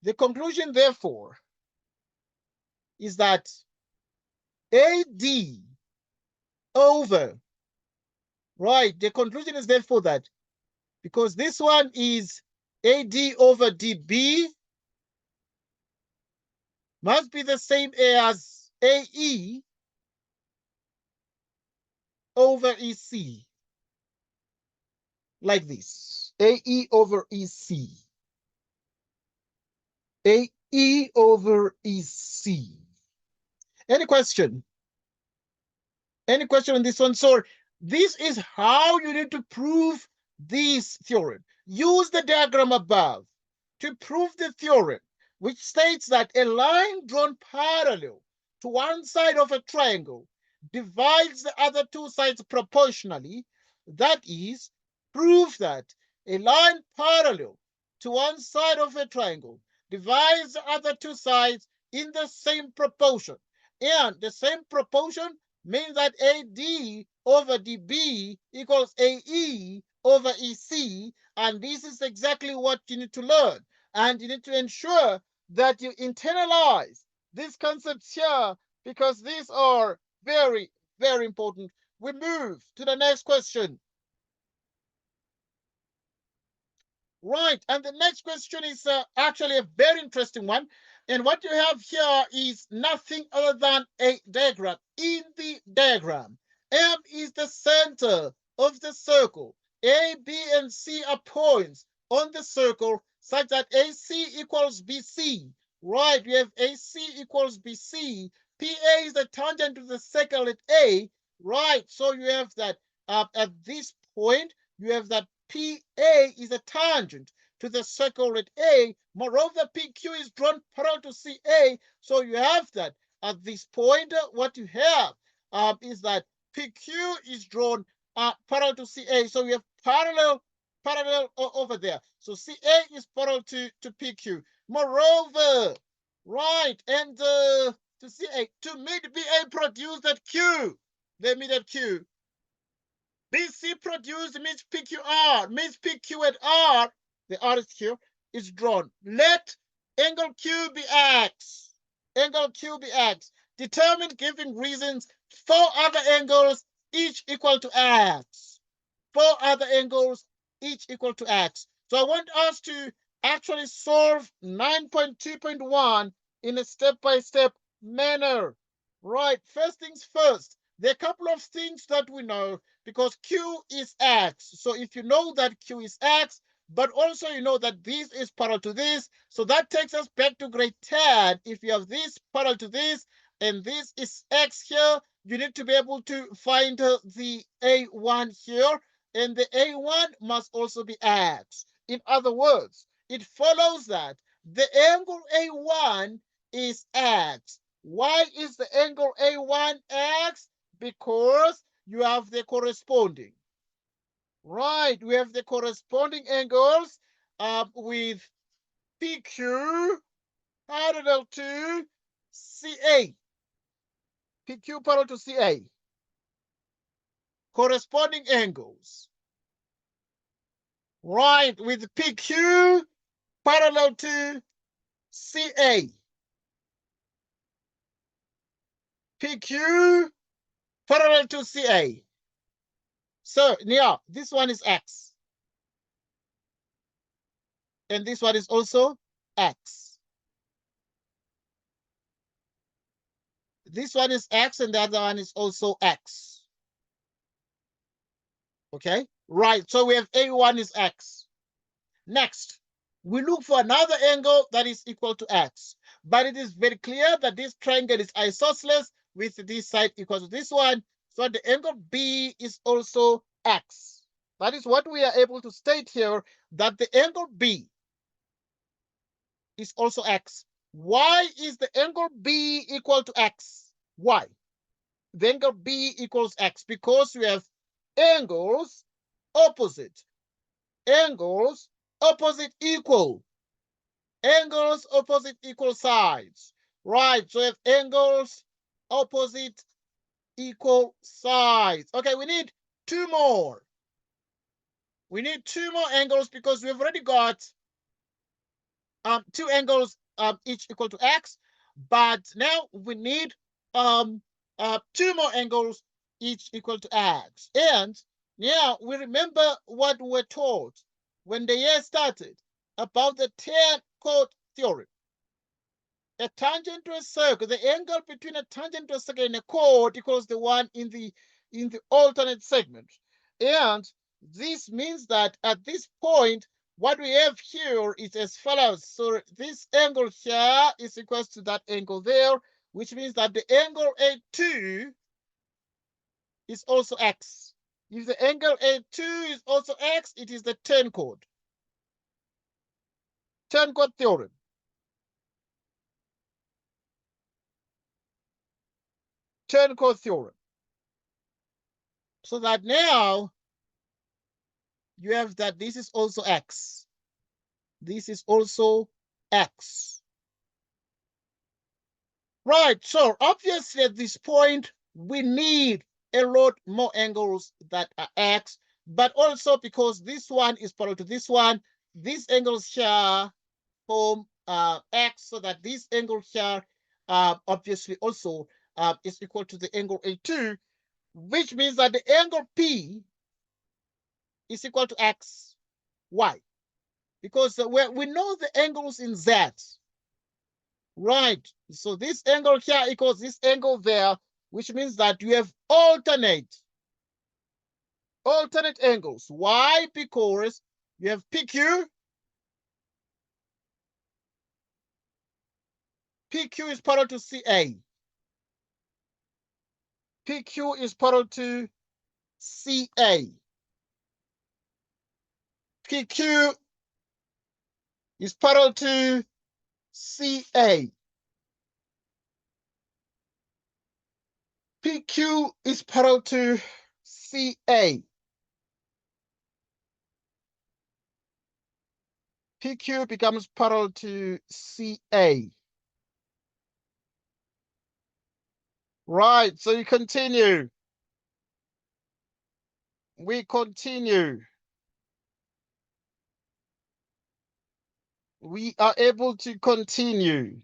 the conclusion, therefore, is that AD over, right, the conclusion is therefore that because this one is AD over DB must be the same as AE over EC, like this, AE over EC, AE over EC. Any question? Any question on this one? So this is how you need to prove this theorem. Use the diagram above to prove the theorem, which states that a line drawn parallel to one side of a triangle divides the other two sides proportionally. That is, prove that a line parallel to one side of a triangle divides the other two sides in the same proportion. And the same proportion means that AD over DB equals AE over EC. And this is exactly what you need to learn. And you need to ensure that you internalize these concepts here, because these are very, very important. We move to the next question. Right, and the next question is actually a very interesting one. And what you have here is nothing other than a diagram. In the diagram, M is the center of the circle. A, B, and C are points on the circle such that AC equals BC. Right, we have AC equals BC. PA is the tangent to the circle at A. Right, so you have that at this point, you have that PA is a tangent to the circle at A. Moreover, PQ is drawn parallel to CA. So you have that at this point, what you have is that PQ is drawn parallel to CA. So we have parallel over there. So CA is parallel to PQ. Moreover, right, and to CA, to meet BA produce that Q. They meet at Q. BC produced means PQR, means PQ at R, the R is here, is drawn. Let angle Q be X. Angle Q be X. Determine giving reasons 4 other angles, each equal to X. 4 other angles, each equal to X. So I want us to actually solve 9.2.1 in a step-by-step manner. Right, first things first. There are a couple of things that we know, because Q is X. So if you know that Q is X, but also you know that this is parallel to this, so that takes us back to grade 10. If you have this parallel to this, and this is X here, you need to be able to find the A1 here, and the A1 must also be X. In other words, it follows that the angle A1 is X. Why is the angle A1 X? Because you have the corresponding. Right, we have the corresponding angles with PQ parallel to CA. PQ parallel to CA. Corresponding angles. Right, with PQ parallel to CA. PQ parallel to CA. So yeah, this one is X. And this one is also X. This one is X and the other one is also X. Okay, right, so we have A1 is X. Next, we look for another angle that is equal to X. But it is very clear that this triangle is isosceles with this side equal to this one. So the angle B is also X. That is what we are able to state here, that the angle B is also X. Why is the angle B equal to X? Why? The angle B equals X because we have angles opposite. Angles opposite equal. Angles opposite equal sides. Right, so we have angles opposite equal sides. Okay, we need 2 more. We need 2 more angles because we've already got 2 angles each equal to X, but now we need 2 more angles each equal to X. And now we remember what we were taught when the year started about the Tan-chord Theorem. A tangent to a circle, the angle between a tangent to a circle and a chord equals the one in the alternate segment. And this means that at this point, what we have here is as follows. So this angle here is equal to that angle there, which means that the angle A2 is also x. If the angle A2 is also x, it is the Tan-chord. Tan-chord theorem. Tan-chord theorem. So that now you have that this is also x. This is also x. Right, so obviously at this point, we need a lot more angles that are x, but also because this one is parallel to this one, these angles here form x, so that this angle here obviously also is equal to the angle A2, which means that the angle P is equal to x. Why? Because we know the angles in Z. Right. So this angle here equals this angle there, which means that you have alternate angles. Why? Because you have PQ. PQ is parallel to CA. PQ is parallel to CA. PQ is parallel to CA. PQ is parallel to CA. PQ becomes parallel to CA. Right, so you continue. We continue. We are able to continue.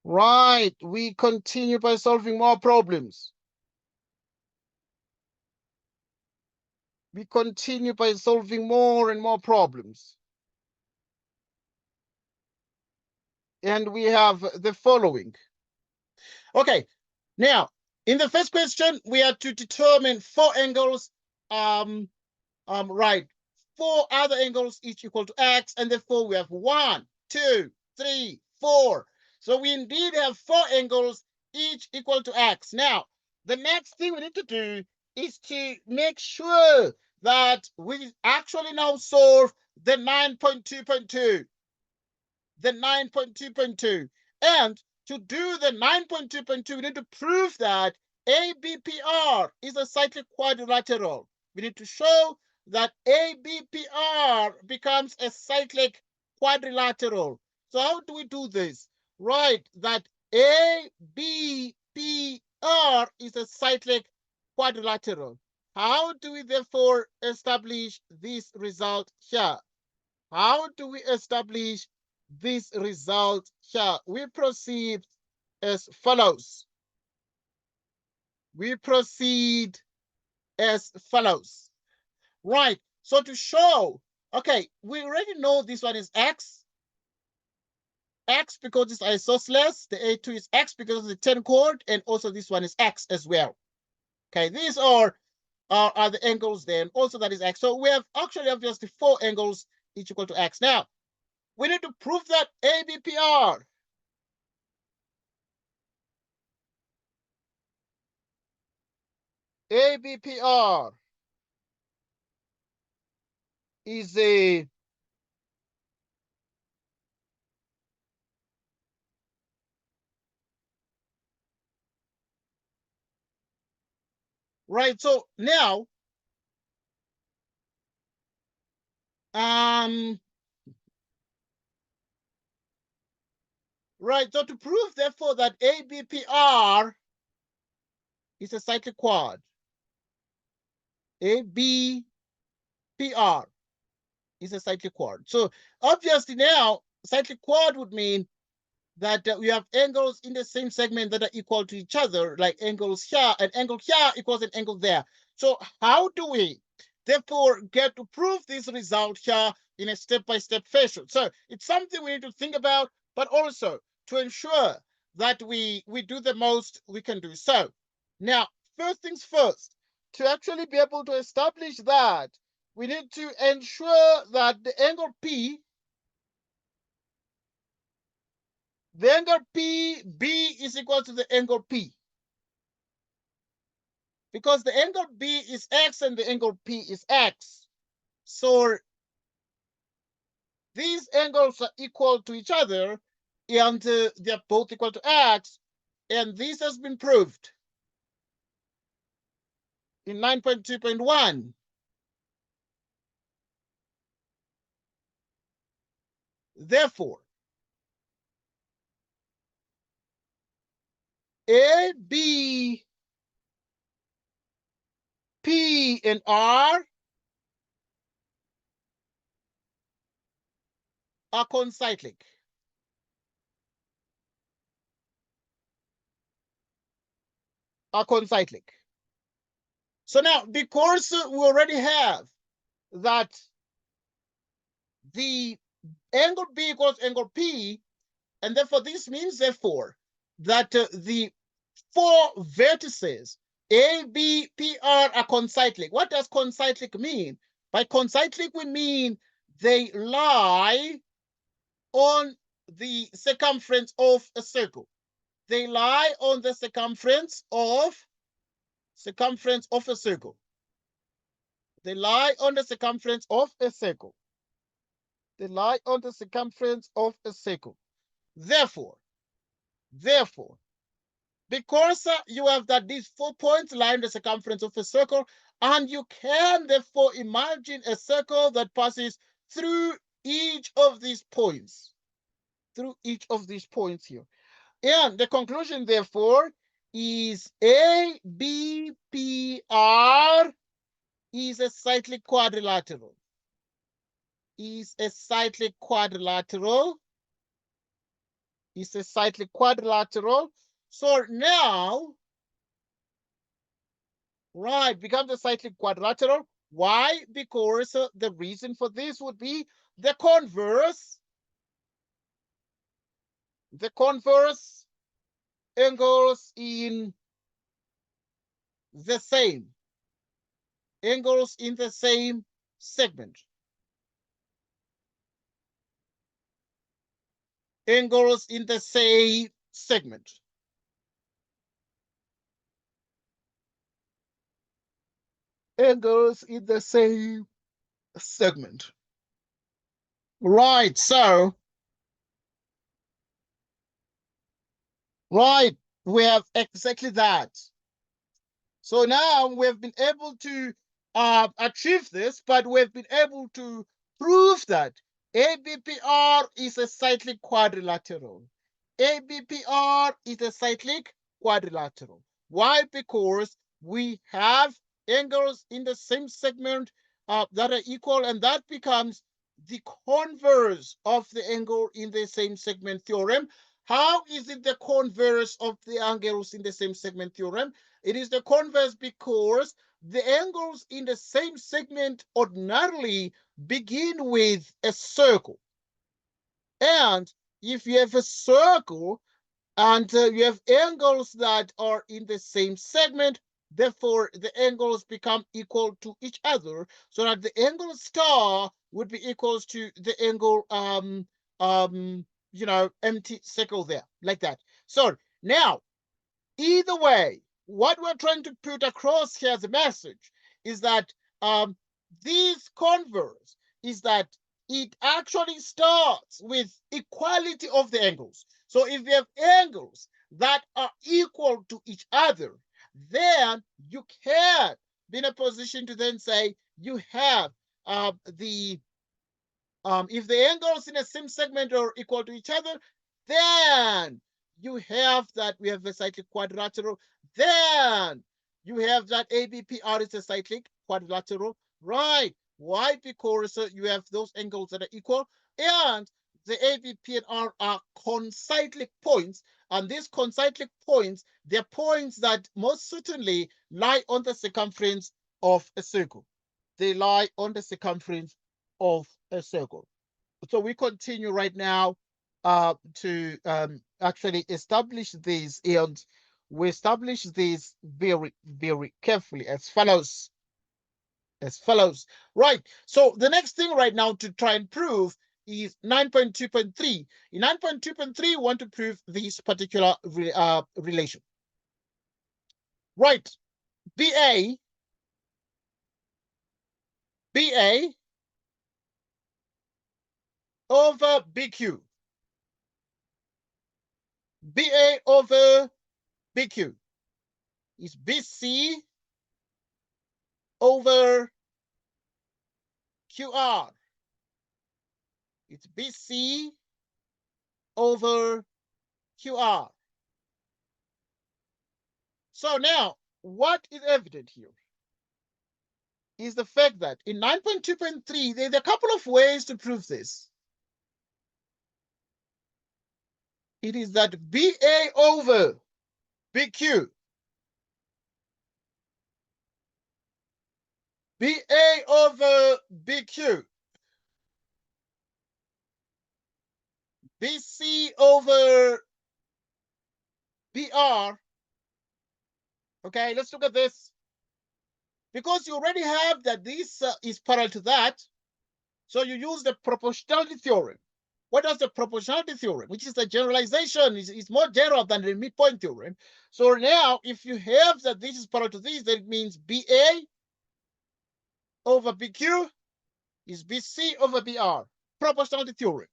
Right, we continue by solving more problems. We continue by solving more and more problems. And we have the following. Okay, now, in the first question, we have to determine four angles, right, four other angles each equal to x, and therefore we have 1, 2, 3, 4. So we indeed have four angles each equal to x. Now, the next thing we need to do is to make sure that we actually now solve the 9.2.2. The 9.2.2. And to do the 9.2.2, we need to prove that ABPR is a cyclic quadrilateral. We need to show that ABPR becomes a cyclic quadrilateral. So how do we do this? Right, that ABPR is a cyclic quadrilateral. How do we therefore establish this result here? How do we establish this result here? We proceed as follows. We proceed as follows. Right, so to show, okay, we already know this one is x. X because it's isosceles. The A2 is x because of the Tan-chord, and also this one is x as well. Okay, these are the angles there, and also that is x. So we have actually obviously four angles each equal to x. Now, we need to prove that ABPR is a right. So now, right. So to prove therefore that ABPR is a cyclic quad, ABPR is a cyclic quad. So obviously now, cyclic quad would mean that we have angles in the same segment that are equal to each other, like angles here, an angle here equals an angle there. So how do we therefore get to prove this result here in a step-by-step fashion? So it's something we need to think about, but also to ensure that we do the most we can do. So now, first things first, to actually be able to establish that, we need to ensure that the angle P The angle PB is equal to the angle P. Because the angle B is X and the angle P is X. So these angles are equal to each other, and they're both equal to X. And this has been proved in 9.2.1. Therefore, A, B, P, and R are concyclic. So now, because we already have that the angle B equals angle P, and therefore this means, therefore, that the four vertices A, B, P, R are concyclic. What does concyclic mean? By concyclic, we mean they lie on the circumference of a circle. They lie on the circumference of a circle. They lie on the circumference of a circle. They lie on the circumference of a circle. Therefore, because you have that these 4 points lie in the circumference of a circle, and you can therefore imagine a circle that passes through each of these points. Through each of these points here. And the conclusion, therefore, is ABPR is a cyclic quadrilateral. Is a cyclic quadrilateral. Is a cyclic quadrilateral. So now, right, becomes a cyclic quadrilateral. Why? Because the reason for this would be the converse. The converse angles in the same. Angles in the same segment. Angles in the same segment. Angles in the same segment. Right, so, right, we have exactly that. So now we've been able to achieve this, but we've been able to prove that ABPR is a cyclic quadrilateral. ABPR is a cyclic quadrilateral. Why? Because we have angles in the same segment that are equal, and that becomes the converse of the angle in the same segment theorem. How is it the converse of the angles in the same segment theorem? It is the converse because the angles in the same segment ordinarily begin with a circle. And if you have a circle and you have angles that are in the same segment, therefore the angles become equal to each other, so that the angle star would be equals to the angle empty circle there, like that. So now, either way, what we're trying to put across here as a message is that this converse is that it actually starts with equality of the angles. So if you have angles that are equal to each other, then you can be in a position to then say you have if the angles in a same segment are equal to each other, then you have that we have a cyclic quadrilateral. Then you have that ABPR is a cyclic quadrilateral, right? Why? Because you have those angles that are equal, and the ABP and R are concyclic points, and these concyclic points, they're points that most certainly lie on the circumference of a circle. They lie on the circumference of a circle. So we continue right now to actually establish these, and we establish these very, very carefully as follows. Right. So the next thing right now to try and prove is 9.2.3. In 9.2.3, we want to prove this particular relation. Right. BA over BQ. BA over BQ is BC over QR. It's BC over QR. So now, what is evident here is the fact that in 9.2.3, there's a couple of ways to prove this. It is that BA over BQ, BA over BQ, BC over BR. Okay, let's look at this. Because you already have that this is parallel to that, so you use the proportionality theorem. What does the proportionality theorem, which is the generalization, is more general than the midpoint theorem. So now, if you have that this is parallel to this, then it means BA over BQ is BC over BR. Proportionality theorem.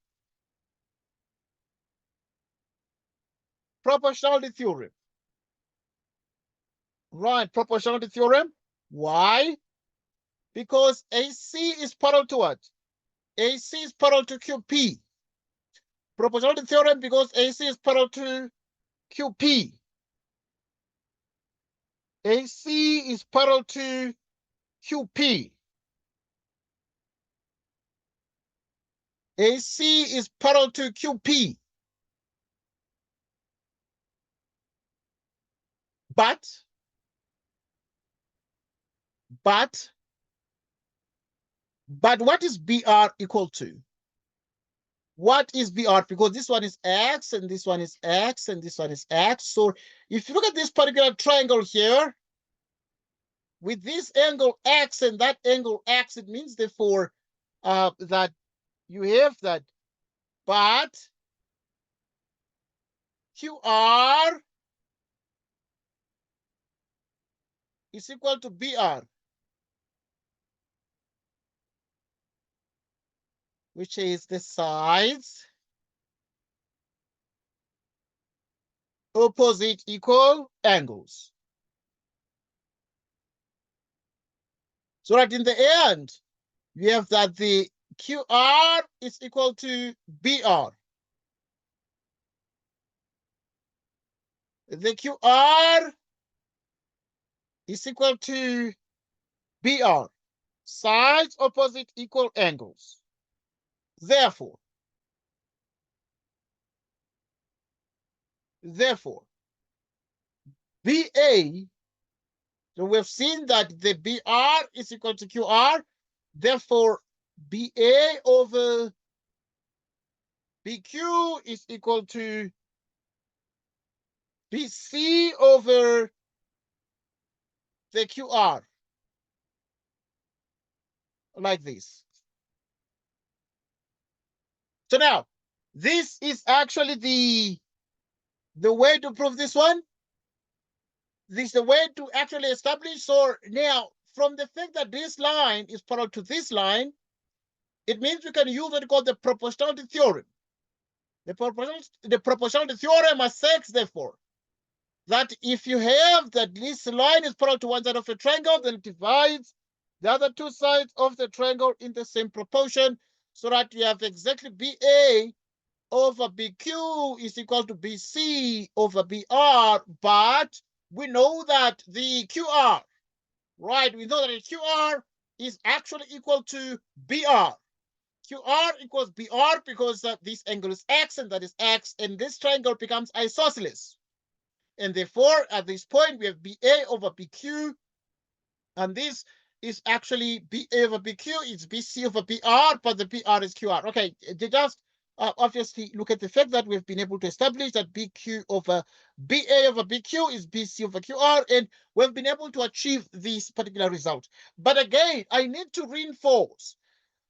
Proportionality theorem. Right, proportionality theorem. Why? Because AC is parallel to what? AC is parallel to QP. Proportionality theorem because AC is parallel to QP. AC is parallel to QP. AC is parallel to QP. But what is BR equal to? What is BR? Because this one is X and this one is X and this one is X. So if you look at this particular triangle here, with this angle X and that angle X, it means therefore that you have that but QR is equal to BR, which is the sides opposite equal angles. So that in the end, we have that the QR is equal to BR. The QR is equal to BR. Sides opposite equal angles. Therefore, BA, so we've seen that the BR is equal to QR. Therefore, BA over BQ is equal to BC over the QR, like this. So now, this is actually the way to prove this one. This is the way to actually establish. So now, from the fact that this line is parallel to this line, it means we can use what we call the proportionality theorem. The proportionality theorem asserts, therefore, that if you have that this line is parallel to one side of a triangle, then it divides the other two sides of the triangle in the same proportion, so that you have exactly BA over BQ is equal to BC over BR, but we know that the QR, right? We know that the QR is actually equal to BR. QR equals BR because this angle is X and that is X, and this triangle becomes isosceles. And therefore, at this point, we have BA over BQ, and this is actually BA over BQ, it's BC over BR, but the BR is QR. Okay, they just obviously look at the fact that we've been able to establish that BQ over BA over BQ is BC over QR, and we've been able to achieve this particular result. But again, I need to reinforce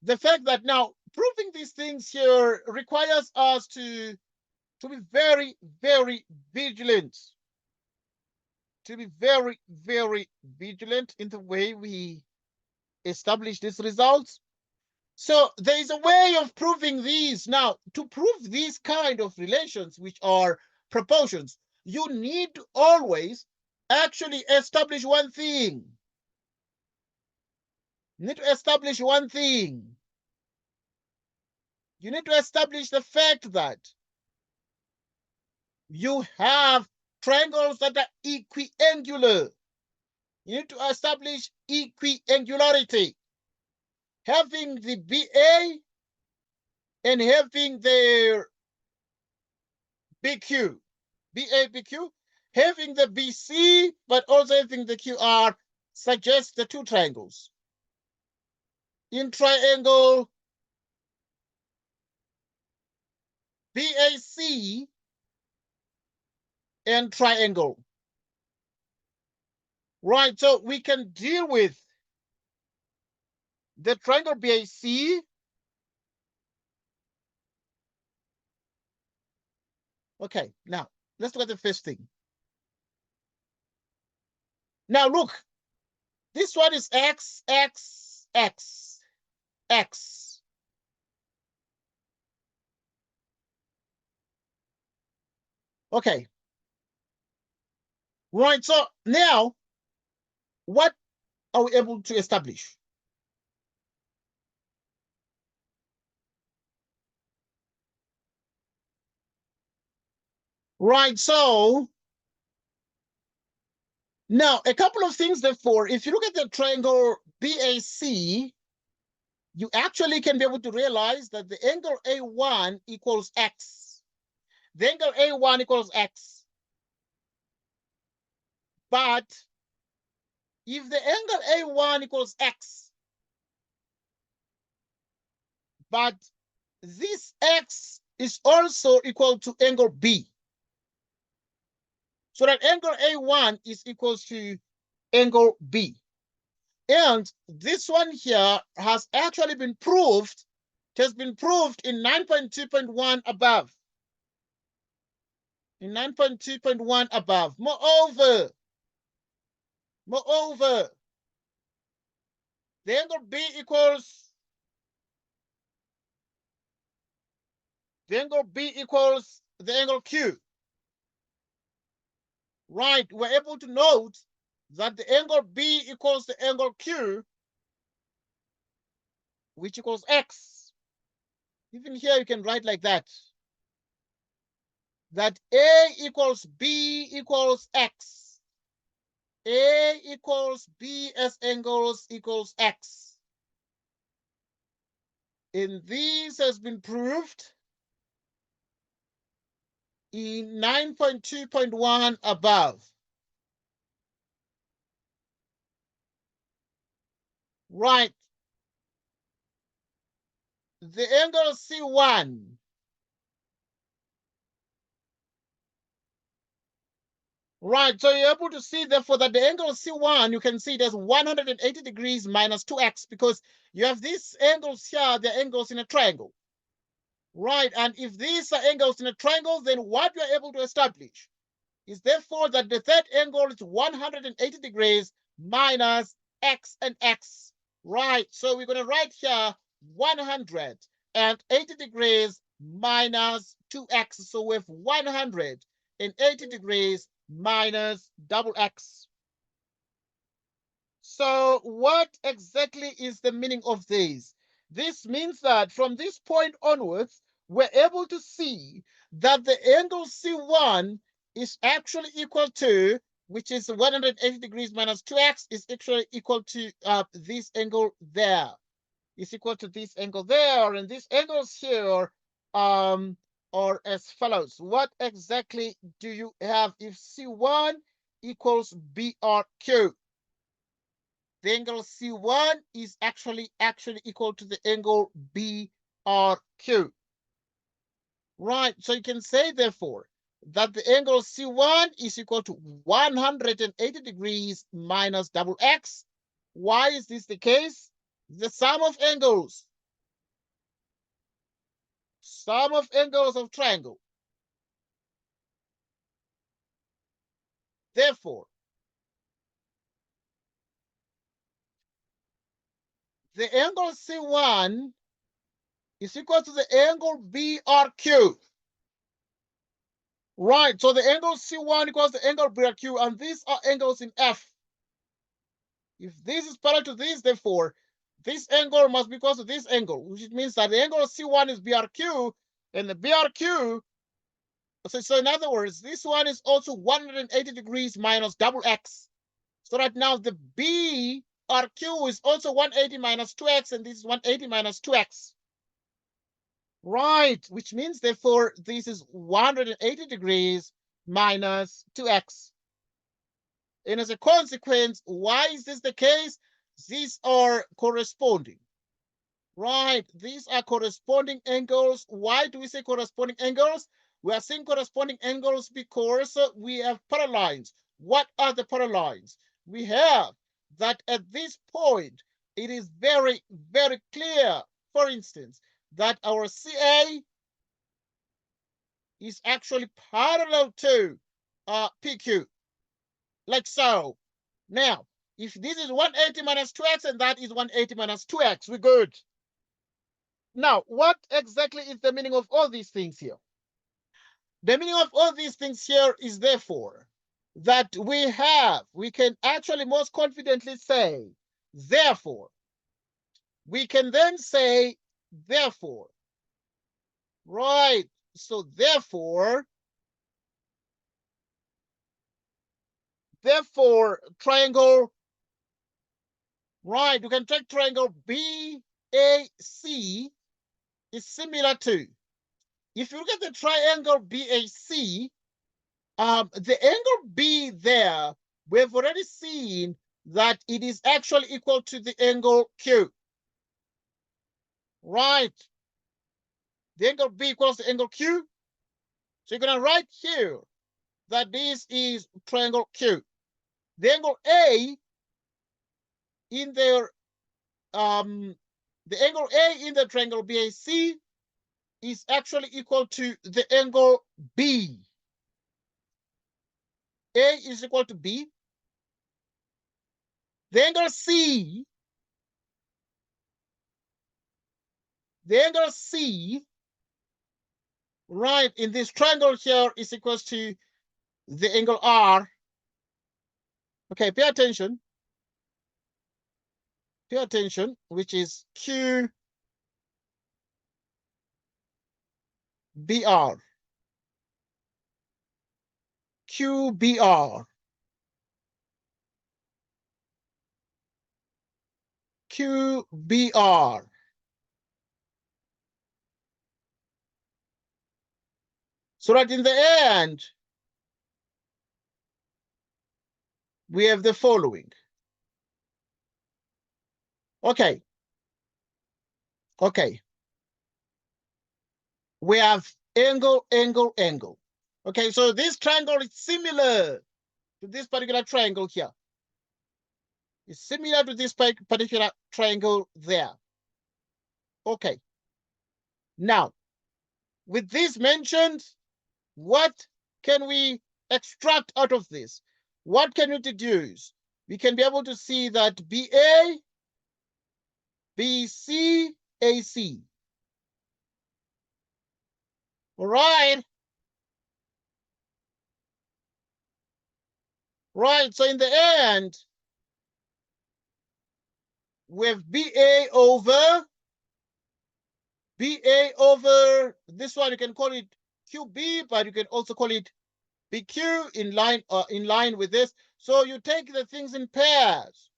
the fact that now proving these things here requires us to be very, very vigilant. To be very, very vigilant in the way we establish these results. So there is a way of proving these. Now, to prove these kind of relations, which are proportions, you need to always actually establish one thing. You need to establish one thing. You need to establish the fact that you have triangles that are equiangular. You need to establish equiangularity. Having the BA and having the BQ, BA, BQ, having the BC, but also having the QR suggests the two triangles. In triangle BAC and triangle. Right, so we can deal with the triangle BAC. Okay, now let's look at the first thing. Now look, this one is X, X, X, X. Okay. Right, so now what are we able to establish? Right, so now a couple of things therefore, if you look at the triangle BAC, you actually can be able to realize that the angle A1 equals X. The angle A1 equals X. But if the angle A1 equals X, but this X is also equal to angle B, so that angle A1 is equal to angle B. And this one here has actually been proved. It has been proved in 9.2.1 above. In 9.2.1 above. Moreover, the angle B equals the angle Q. Right, we're able to note that the angle B equals the angle Q, which equals X. Even here you can write like that. That A equals B equals X. A equals B as angles equals X. And this has been proved in 9.2.1 above. Right. The angle C1 right, so you're able to see therefore that the angle C1, you can see it as 180 degrees minus 2x because you have these angles here, the angles in a triangle. Right, and if these are angles in a triangle, then what you're able to establish is therefore that the third angle is 180 degrees minus x and x. Right, so we're going to write here 180 degrees minus 2x. So we have 180 degrees minus double x. So what exactly is the meaning of this? This means that from this point onwards, we're able to see that the angle C1 is actually equal to, which is 180 degrees minus 2x, is actually equal to this angle there. Is equal to this angle there, and these angles here are as follows. What exactly do you have if C1 equals BRQ? The angle C1 is actually equal to the angle BRQ. Right, so you can say therefore that the angle C1 is equal to 180 degrees minus double x. Why is this the case? The sum of angles Sum of angles of triangle. Therefore, the angle C1 is equal to the angle BRQ. Right, so the angle C1 equals the angle BRQ, and these are angles in F. If this is parallel to this, therefore, this angle must be equal to this angle, which means that the angle C1 is BRQ, and the BRQ, so in other words, this one is also 180 degrees minus double X. So right now, the BRQ is also 180 minus 2X, and this is 180 minus 2X. Right, which means, therefore, this is 180 degrees minus 2X. And as a consequence, why is this the case? These are corresponding. Right, these are corresponding angles. Why do we say corresponding angles? We are saying corresponding angles because we have parallel lines. What are the parallel lines? We have that at this point, it is very, very clear, for instance, that our CA is actually parallel to PQ, like so. Now, if this is 180 minus 2X and that is 180 minus 2X, we're good. Now, what exactly is the meaning of all these things here? The meaning of all these things here is therefore that we can actually most confidently say, therefore. We can then say, therefore. Right, so therefore, triangle, right, you can take triangle BAC is similar to, if you look at the triangle BAC, the angle B there, we've already seen that it is actually equal to the angle Q. Right. The angle B equals the angle Q. So you're going to write here that this is triangle Q. The angle A in the angle A in the triangle BAC is actually equal to the angle B. A is equal to B. The angle C, right, in this triangle here is equal to the angle R. Okay, pay attention. Pay attention, which is QBR. QBR. QBR. So that in the end, we have the following. Okay. Okay. We have angle, angle, angle. Okay, so this triangle is similar to this particular triangle here. It's similar to this particular triangle there. Okay. Now, with this mentioned, what can we extract out of this? What can we deduce? We can be able to see that BA, BC, AC. All right. Right, so in the end, we have BA over this one. You can call it QB, but you can also call it BQ in line with this. So you take the things in pairs.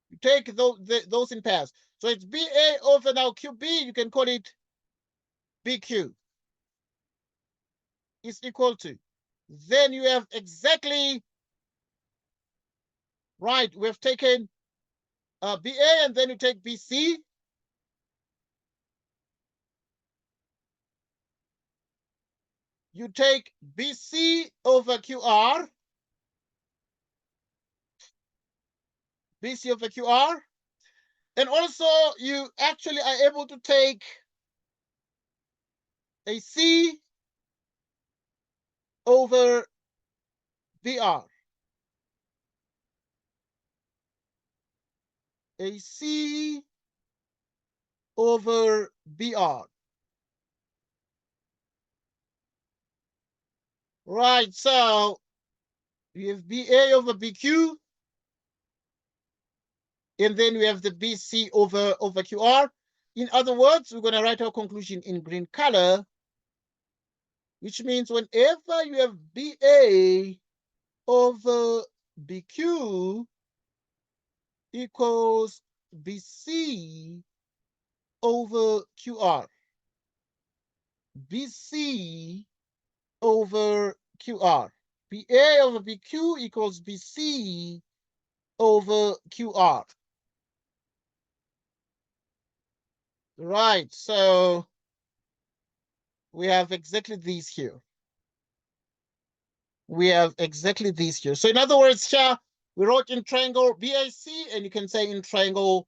You take those in pairs. So it's BA over now QB. You can call it BQ is equal to. Then you have exactly right. We have taken BA, and then you take BC. You take BC over QR. BC over QR. And also, you actually are able to take AC over BR. AC over BR. Right, so we have BA over BQ, and then we have the BC over QR. In other words, we're going to write our conclusion in green color, which means whenever you have BA over BQ equals BC over QR. BC over QR. BA over BQ equals BC over QR. Right, so we have exactly these here. We have exactly these here. So in other words, here we wrote in triangle BAC, and you can say in triangle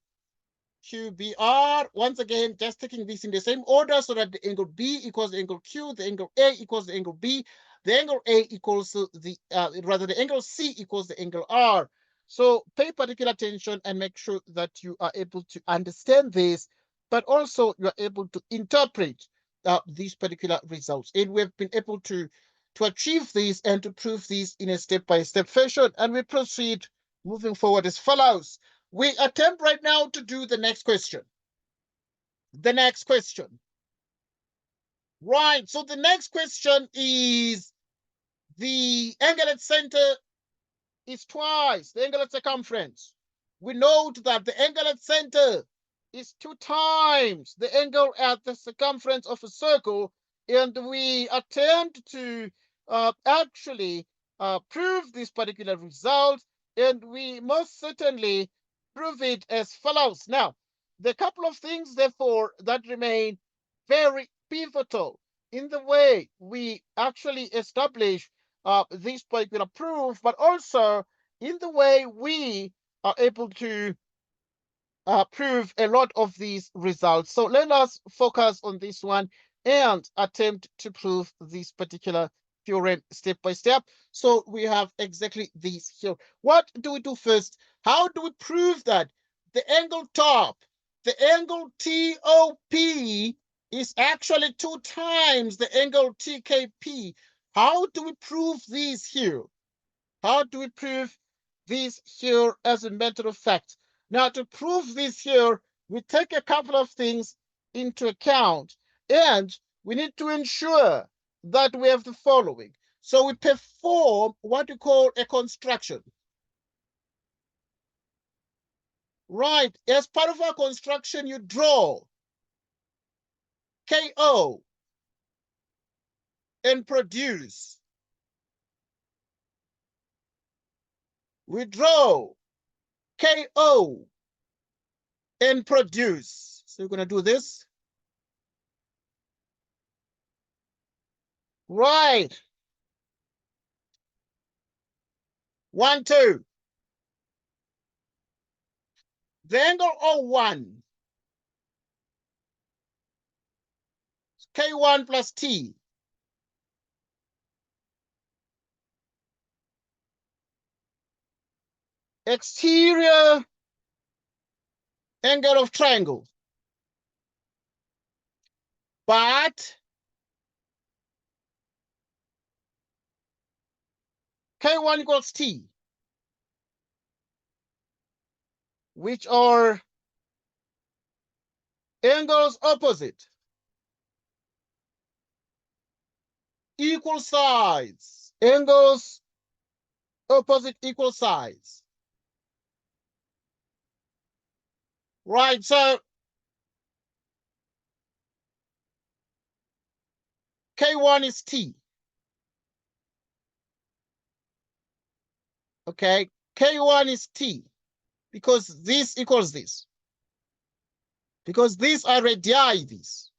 QBR. Once again, just taking this in the same order so that the angle B equals the angle Q, the angle A equals the angle B, the angle A equals the angle C equals the angle R. So pay particular attention and make sure that you are able to understand this, but also you are able to interpret these particular results. And we've been able to achieve this and to prove this in a step-by-step fashion. And we proceed moving forward as follows. We attempt right now to do the next question. The next question. Right, so the next question is the angle at center is twice the angle at circumference. We note that the angle at center is 2 times the angle at the circumference of a circle, and we attempt to actually prove this particular result, and we most certainly prove it as follows. Now, the couple of things, therefore, that remain very pivotal in the way we actually establish this particular proof, but also in the way we are able to prove a lot of these results. So let us focus on this one and attempt to prove this particular theorem step by step. So we have exactly this here. What do we do first? How do we prove that the angle top, the angle TOP, is actually 2 times the angle TKP? How do we prove this here? How do we prove this here as a matter of fact? Now, to prove this here, we take a couple of things into account, and we need to ensure that we have the following. So we perform what we call a construction. Right, as part of our construction, you draw KO and produce. We draw KO and produce. So we're going to do this. Right. 1, 2. The angle O1, K1 plus T. Exterior angle of triangle. But K1 equals T, which are angles opposite, equal sides, angles opposite equal sides. Right, so K1 is T. Okay, K1 is T because this equals this. Because these are radii, these.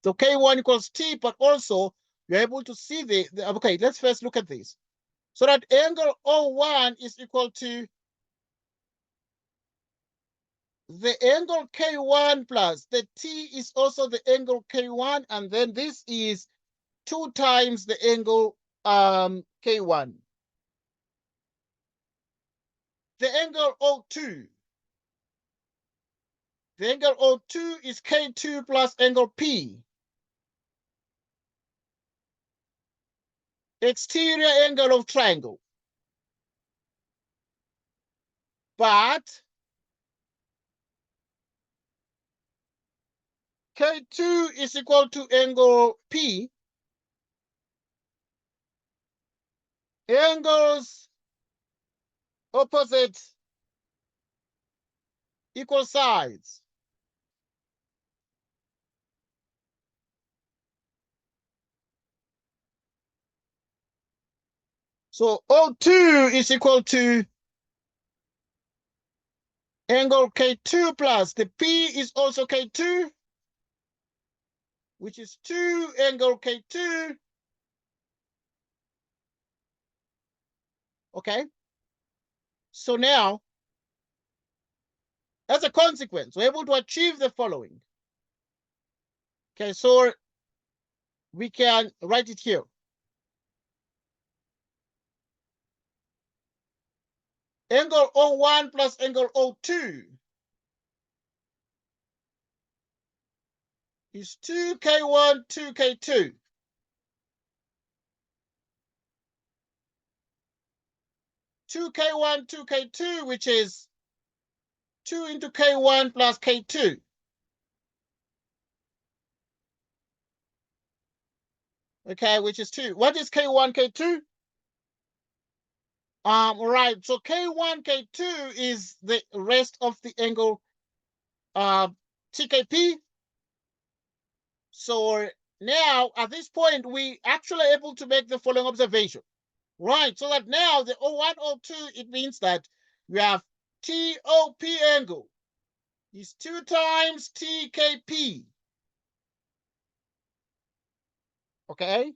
So K1 equals T, but also you're able to see okay, let's first look at this. So that angle O1 is equal to the angle K1 plus the T is also the angle K1, and then this is 2 times the angle K1. The angle O2. The angle O2 is K2 plus angle P. Exterior angle of triangle. But K2 is equal to angle P. Angles opposite equal sides. So O2 is equal to angle K2 plus the P is also K2, which is 2 angle K2. Okay. So now, as a consequence, we're able to achieve the following. Okay, so we can write it here. Angle O1 plus angle O2 is 2K1, 2K2. 2K1, 2K2, which is 2 into K1 plus K2. Okay, which is 2. What is K1, K2? Right, so K1, K2 is the rest of the angle TKP. So now, at this point, we actually able to make the following observation. Right, so that now the O1, O2, it means that we have TOP angle is 2 times TKP. Okay?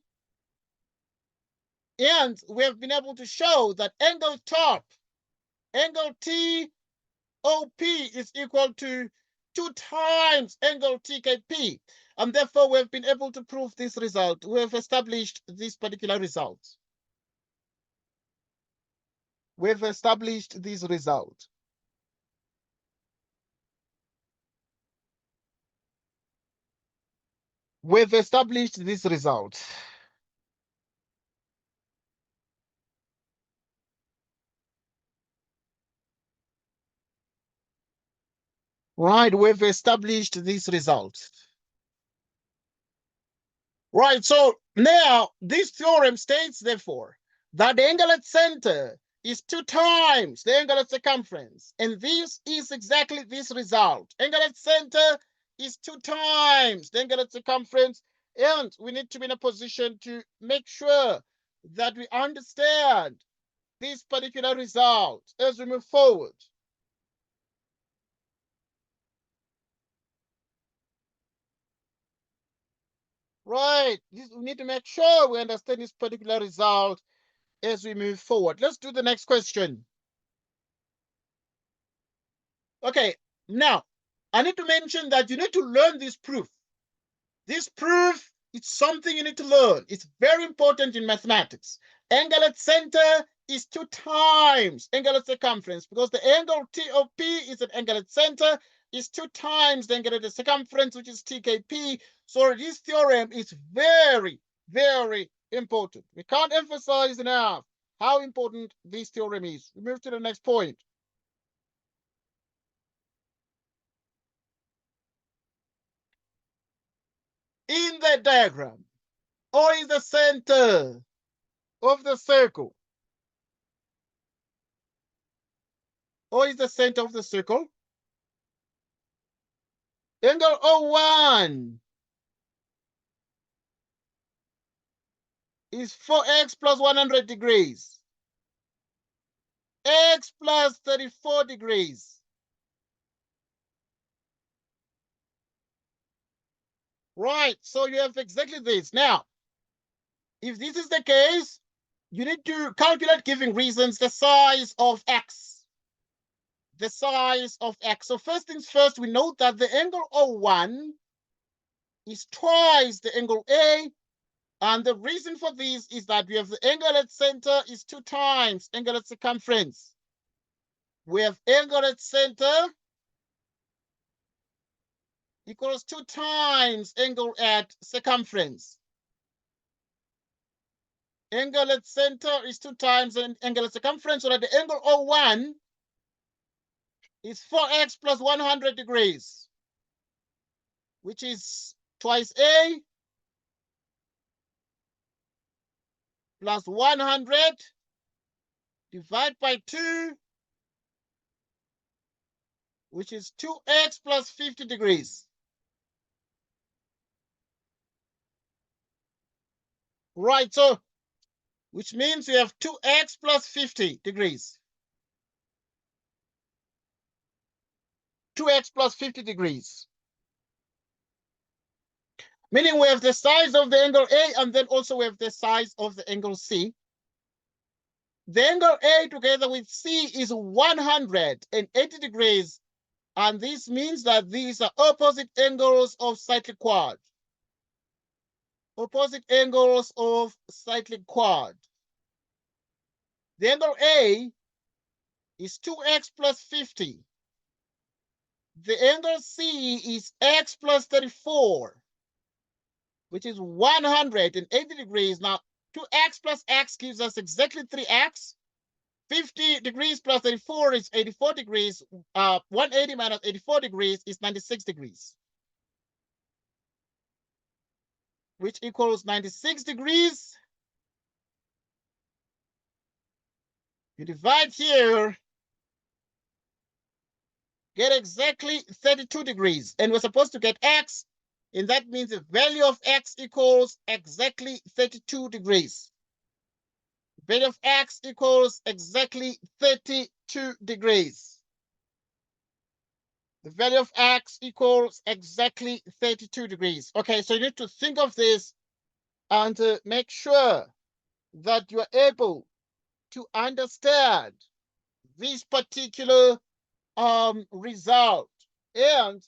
And we have been able to show that angle top, angle TOP is equal to 2 times angle TKP. And therefore, we have been able to prove this result. We have established this particular result. We've established this result. We've established this result. Right, we've established this result. Right, so now this theorem states, therefore, that the angle at center is 2 times the angle at circumference. And this is exactly this result. Angle at center is 2 times the angle at circumference. And we need to be in a position to make sure that we understand this particular result as we move forward. Right, we need to make sure we understand this particular result as we move forward. Let's do the next question. Okay, now I need to mention that you need to learn this proof. This proof is something you need to learn. It's very important in mathematics. Angle at center is 2 times angle at circumference, because the angle TOP is an angle at center, is 2 times the angle at the circumference, which is TKP. So this theorem is very, very important. We can't emphasize enough how important this theorem is. We move to the next point. In the diagram, or in the center of the circle, or is the center of the circle, angle O1 is 4x plus 100 degrees, x plus 34 degrees. Right, so you have exactly this. Now, if this is the case, you need to calculate, giving reasons, the size of x. the size of x. So first things first, we note that the angle O1 is twice the angle A. And the reason for this is that we have the angle at center is 2 times angle at circumference. We have angle at center equals 2 times angle at circumference. Angle at center is 2 times an angle at circumference, so that the angle O1 is 4x plus 100 degrees, which is twice A plus 100 divided by 2, which is 2x plus 50 degrees. Right, so which means we have 2x plus 50 degrees. 2x plus 50 degrees. Meaning we have the size of the angle A, and then also we have the size of the angle C. The angle A together with C is 180 degrees, and this means that these are opposite angles of cyclic quad. Opposite angles of cyclic quad. The angle A is 2x plus 50. The angle C is x plus 34, which is 180 degrees. Now, 2x plus x gives us exactly 3x. 50 degrees plus 34 is 84 degrees. 180 minus 84 degrees is 96 degrees, which equals 96 degrees. You divide here, get exactly 32 degrees. And we're supposed to get x, and that means the value of x equals exactly 32 degrees. The value of x equals exactly 32 degrees. The value of x equals exactly 32 degrees. Okay, so you need to think of this and make sure that you are able to understand this particular result. And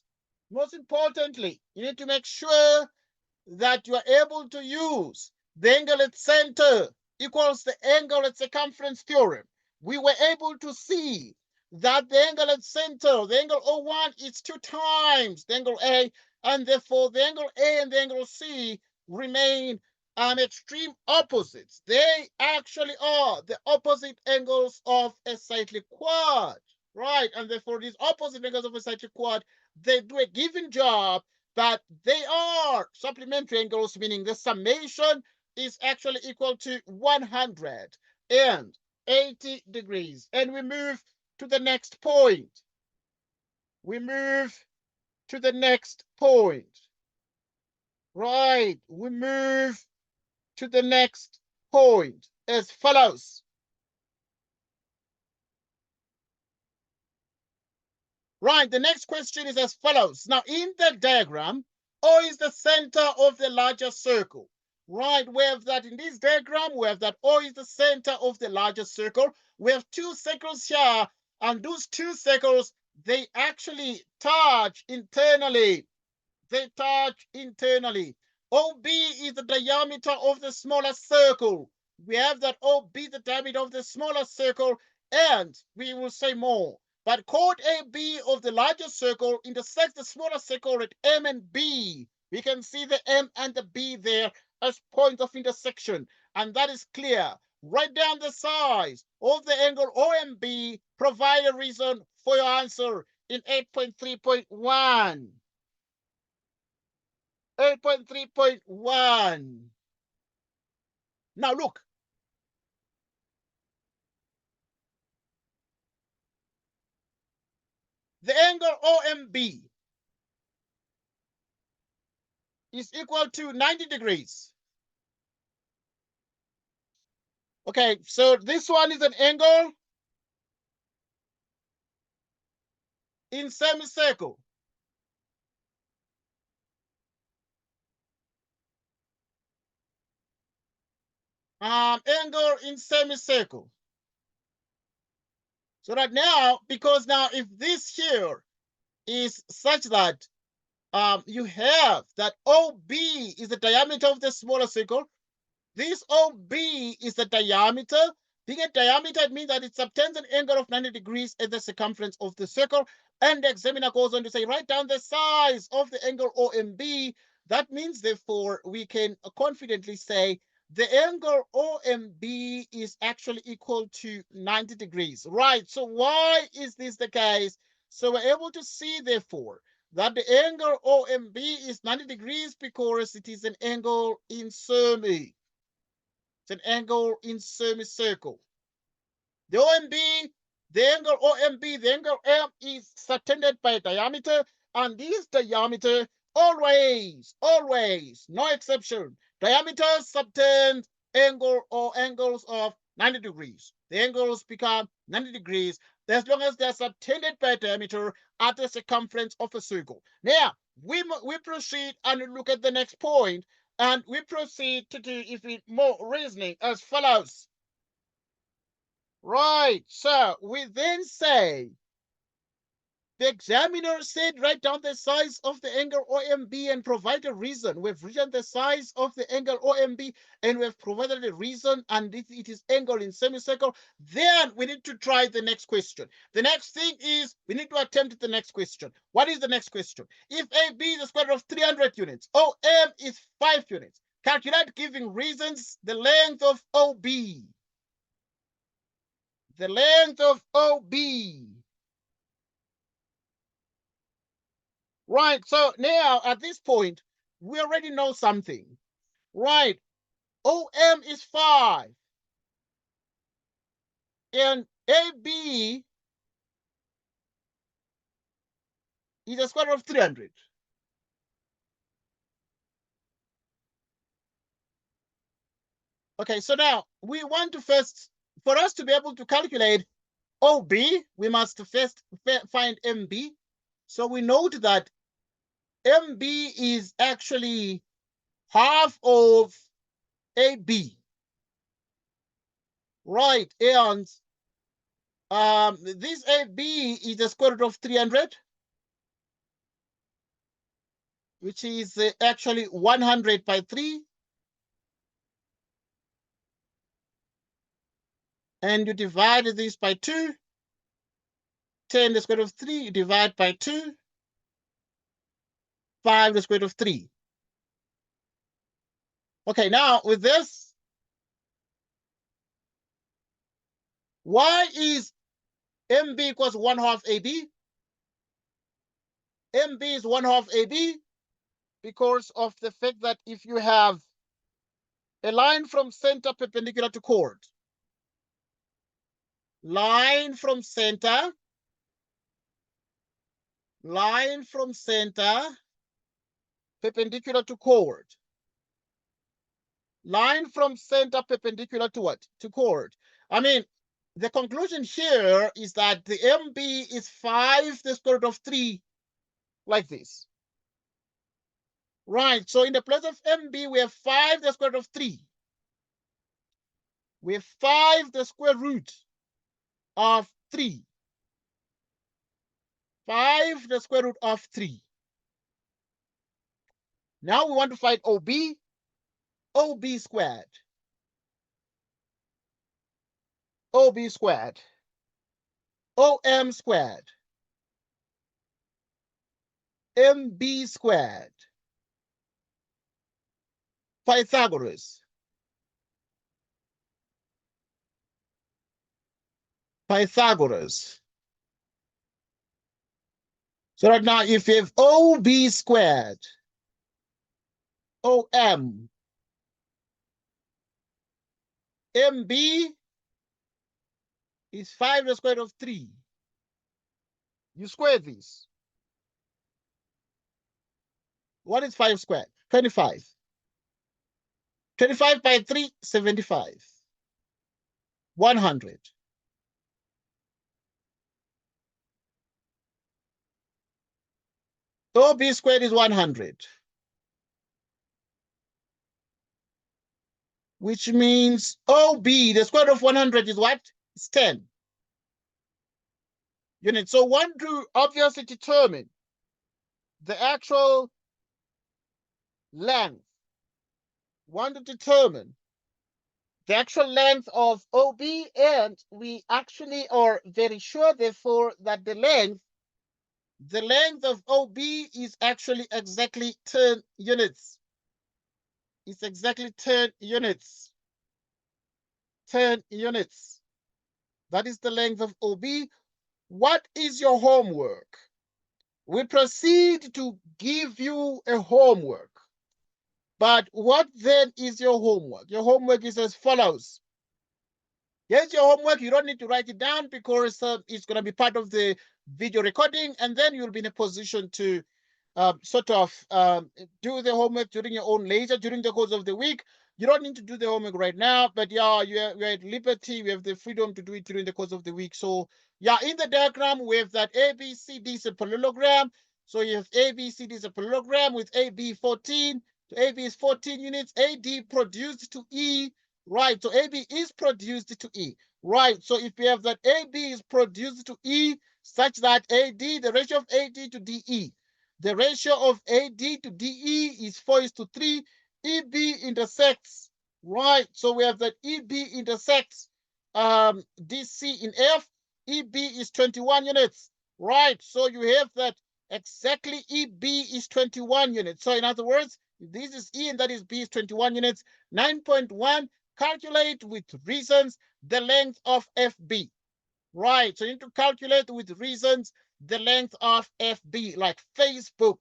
most importantly, you need to make sure that you are able to use the angle at center equals the angle at circumference theorem. We were able to see that the angle at center, the angle O1, is 2 times the angle A, and therefore the angle A and the angle C remain extreme opposites. They actually are the opposite angles of a cyclic quad, right? And therefore these opposite angles of a cyclic quad, they do a given job, but they are supplementary angles, meaning the summation is actually equal to 180 degrees. And we move to the next point. We move to the next point. Right, we move to the next point as follows. Right, the next question is as follows. Now, in the diagram, O is the center of the larger circle. Right, we have that in this diagram, we have that O is the center of the larger circle. We have 2 circles here, and those 2 circles, they actually touch internally. They touch internally. OB is the diameter of the smaller circle. We have that OB, the diameter of the smaller circle, and we will say more. But chord AB of the larger circle intersects the smaller circle at M and B. We can see the M and the B there as points of intersection, and that is clear. Write down the size of the angle OMB. Provide a reason for your answer in 8.3.1. 8.3.1. Now look. The angle OMB is equal to 90 degrees. Okay, so this one is an angle in semicircle. Angle in semicircle. So that now, because now if this here is such that you have that OB is the diameter of the smaller circle, this OB is the diameter. Being a diameter, it means that it subtends an angle of 90 degrees at the circumference of the circle. And the examiner goes on to say, write down the size of the angle OMB. That means, therefore, we can confidently say the angle OMB is actually equal to 90 degrees. Right, so why is this the case? So we're able to see, therefore, that the angle OMB is 90 degrees because it is an angle in semi. It's an angle in semicircle. The OMB, the angle OMB, the angle M is subtended by a diameter, and this diameter always, no exception, diameters subtend angle or angles of 90 degrees. The angles become 90 degrees as long as they are subtended by a diameter at the circumference of a circle. Now, we proceed and look at the next point, and we proceed to do even more reasoning as follows. Right, so we then say, the examiner said write down the size of the angle OMB and provide a reason. We've written the size of the angle OMB and we've provided a reason, and it is angle in semicircle. Then we need to try the next question. The next thing is we need to attempt the next question. What is the next question? If AB is the square root of 300 units, OM is 5 units. Calculate, giving reasons, the length of OB. The length of OB. Right, so now at this point, we already know something. Right, OM is 5. And AB is the square root of 300. Okay, so now we want to first, for us to be able to calculate OB, we must first find MB. So we note that MB is actually half of AB. Right, and this AB is the square root of 300, which is actually 100 by 3. And you divide this by 2. 10 the square root of 3, you divide by 2. 5 the square root of 3. Okay, now with this, why is MB equals 1/2 AB? MB is 1/2 AB because of the fact that if you have a line from center perpendicular to chord, line from center perpendicular to chord, line from center perpendicular to what? To chord. I mean, the conclusion here is that the MB is 5 the square root of 3, like this. Right, so in the place of MB, we have 5 the square root of 3. We have 5 the square root of 3. 5 the square root of 3. Now we want to find OB. OB squared. OB squared. OM squared. MB squared. Pythagoras. Pythagoras. So right now, if you have OB squared, OM, MB is 5 the square root of 3. You square this. What is 5 squared? 25. 25 by 3, 75. 100. OB squared is 100. Which means OB, the square root of 100 is what? It's 10. units. So one to obviously determine the actual length, one to determine the actual length of OB, and we actually are very sure, therefore, that the length of OB is actually exactly 10 units. It's exactly 10 units. 10 units. That is the length of OB. What is your homework? We proceed to give you a homework. But what then is your homework? Your homework is as follows. Here's your homework. You don't need to write it down because it's going to be part of the video recording, and then you'll be in a position to sort of do the homework during your own leisure during the course of the week. You don't need to do the homework right now, but yeah, you're at liberty. We have the freedom to do it during the course of the week. So yeah, in the diagram, we have that ABCD is a parallelogram. So you have ABCD is a parallelogram with AB 14. So AB is 14 units. AD produced to E. Right, so AB is produced to E. Right, so if we have that AB is produced to E such that AD, the ratio of AD to DE, the ratio of AD to DE is 4:3. EB intersects, right? So we have that EB intersects DC in F. EB is 21 units, right? So you have that exactly EB is 21 units. So in other words, this is E and that is B is 21 units. 9.1, calculate with reasons the length of FB. Right, so you need to calculate with reasons the length of FB, like Facebook.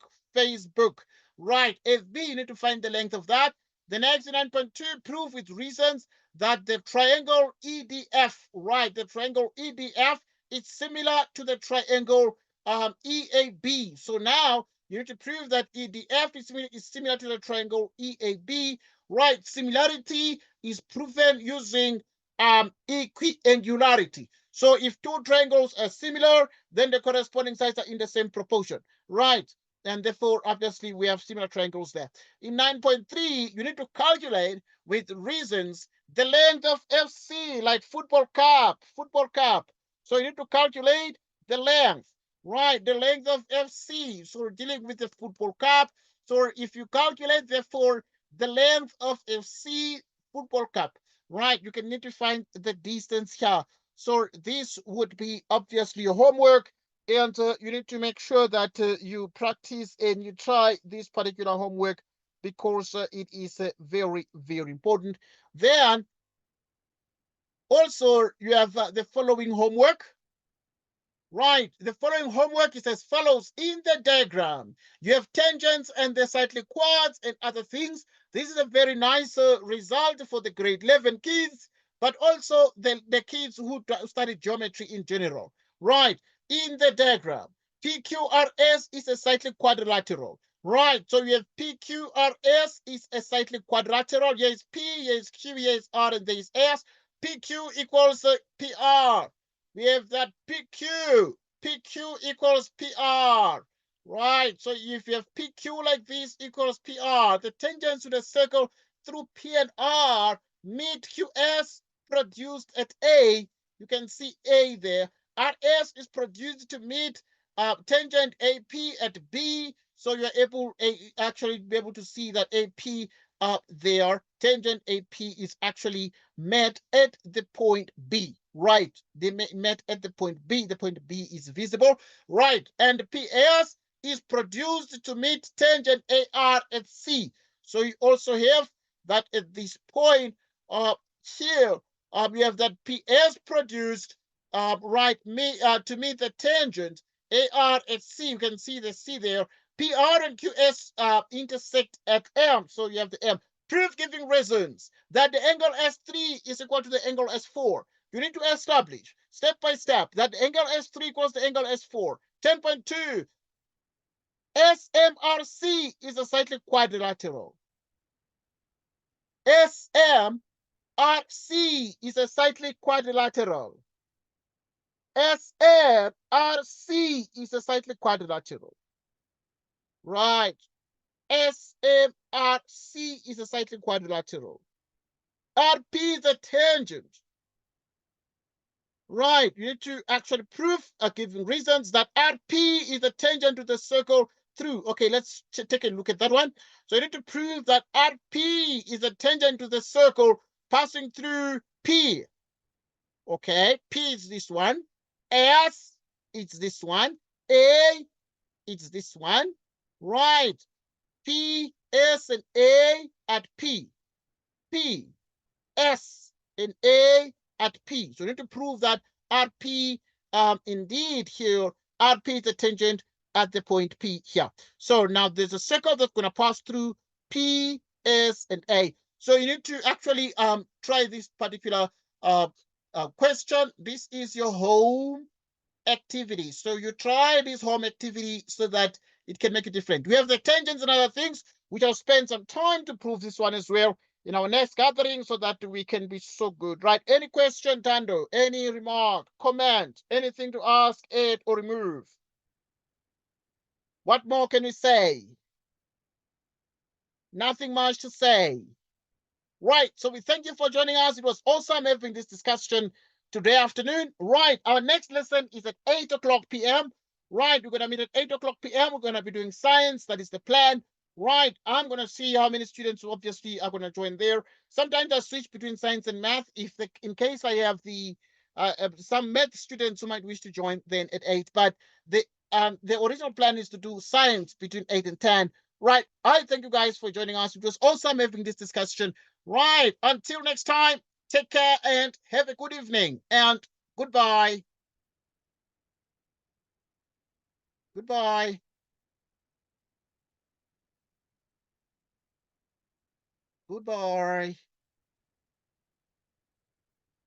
Right, FB, you need to find the length of that. The next 9.2, prove with reasons that the triangle EDF, right, the triangle EDF is similar to the triangle EAB. So now you need to prove that EDF is similar to the triangle EAB. Right, similarity is proven using equiangularity. So if two triangles are similar, then the corresponding sides are in the same proportion, right? And therefore, obviously, we have similar triangles there. In 9.3, you need to calculate with reasons the length of FC, like football cap. So you need to calculate the length, right? The length of FC. So we're dealing with the football cap. So if you calculate, therefore, the length of FC football cap, right? You can need to find the distance here. So this would be obviously your homework, and you need to make sure that you practice and you try this particular homework because it is very, very important. Then also you have the following homework. Right, the following homework is as follows. In the diagram, you have tangents and the cyclic quads and other things. This is a very nice result for the grade 11 kids, but also the kids who study geometry in general. Right, in the diagram, PQRS is a cyclic quadrilateral. Right, so you have PQRS is a cyclic quadrilateral. Here is P, here is Q, here is R, and there is S. PQ equals PR. We have that PQ equals PR, right? So if you have PQ like this equals PR, the tangents to the circle through P and R meet QS produced at A. You can see A there. RS is produced to meet tangent AP at B. So you're able actually be able to see that AP there, tangent AP is actually met at the point B. Right, they met at the point B. The point B is visible, right? And PS is produced to meet tangent AR at C. So you also have that at this point here, we have that PS produced right to meet the tangent AR at C. You can see the C there. PR and QS intersect at M. So you have the M. Proof giving reasons that the angle S3 is equal to the angle S4. You need to establish step by step that the angle S3 equals the angle S4. 10.2. SMRC is a cyclic quadrilateral. SMRC is a cyclic quadrilateral. SMRC is a cyclic quadrilateral. Right. SMRC is a cyclic quadrilateral. RP is a tangent. Right, you need to actually prove, giving reasons, that RP is the tangent to the circle through. Okay, let's take a look at that one. So you need to prove that RP is the tangent to the circle passing through P. Okay, P is this one. S, it's this one. A, it's this one. Right, P, S, and A at P. P, S, and A at P. So you need to prove that RP, indeed here, RP is the tangent at the point P here. So now there's a circle that's going to pass through P, S, and A. So you need to actually try this particular uh, question. This is your home activity. So you try this home activity so that it can make it different. We have the tangents and other things, which I'll spend some time to prove this one as well in our next gathering so that we can be so good, right? Any question, Tando? Any remark, comment, anything to ask, add, or remove? What more can we say? Nothing much to say. Right, so we thank you for joining us. It was awesome having this discussion today afternoon. Right, our next lesson is at 8 o'clock p.m. Right, we're going to meet at 8 o'clock p.m. We're going to be doing science. That is the plan. Right, I'm going to see how many students obviously are going to join there. Sometimes I switch between science and math. In case I have some math students who might wish to join then at 8. But the original plan is to do science between 8 and 10. Right, I thank you guys for joining us. It was awesome having this discussion. Right. Until next time, take care and have a good evening. And goodbye. Goodbye. Goodbye.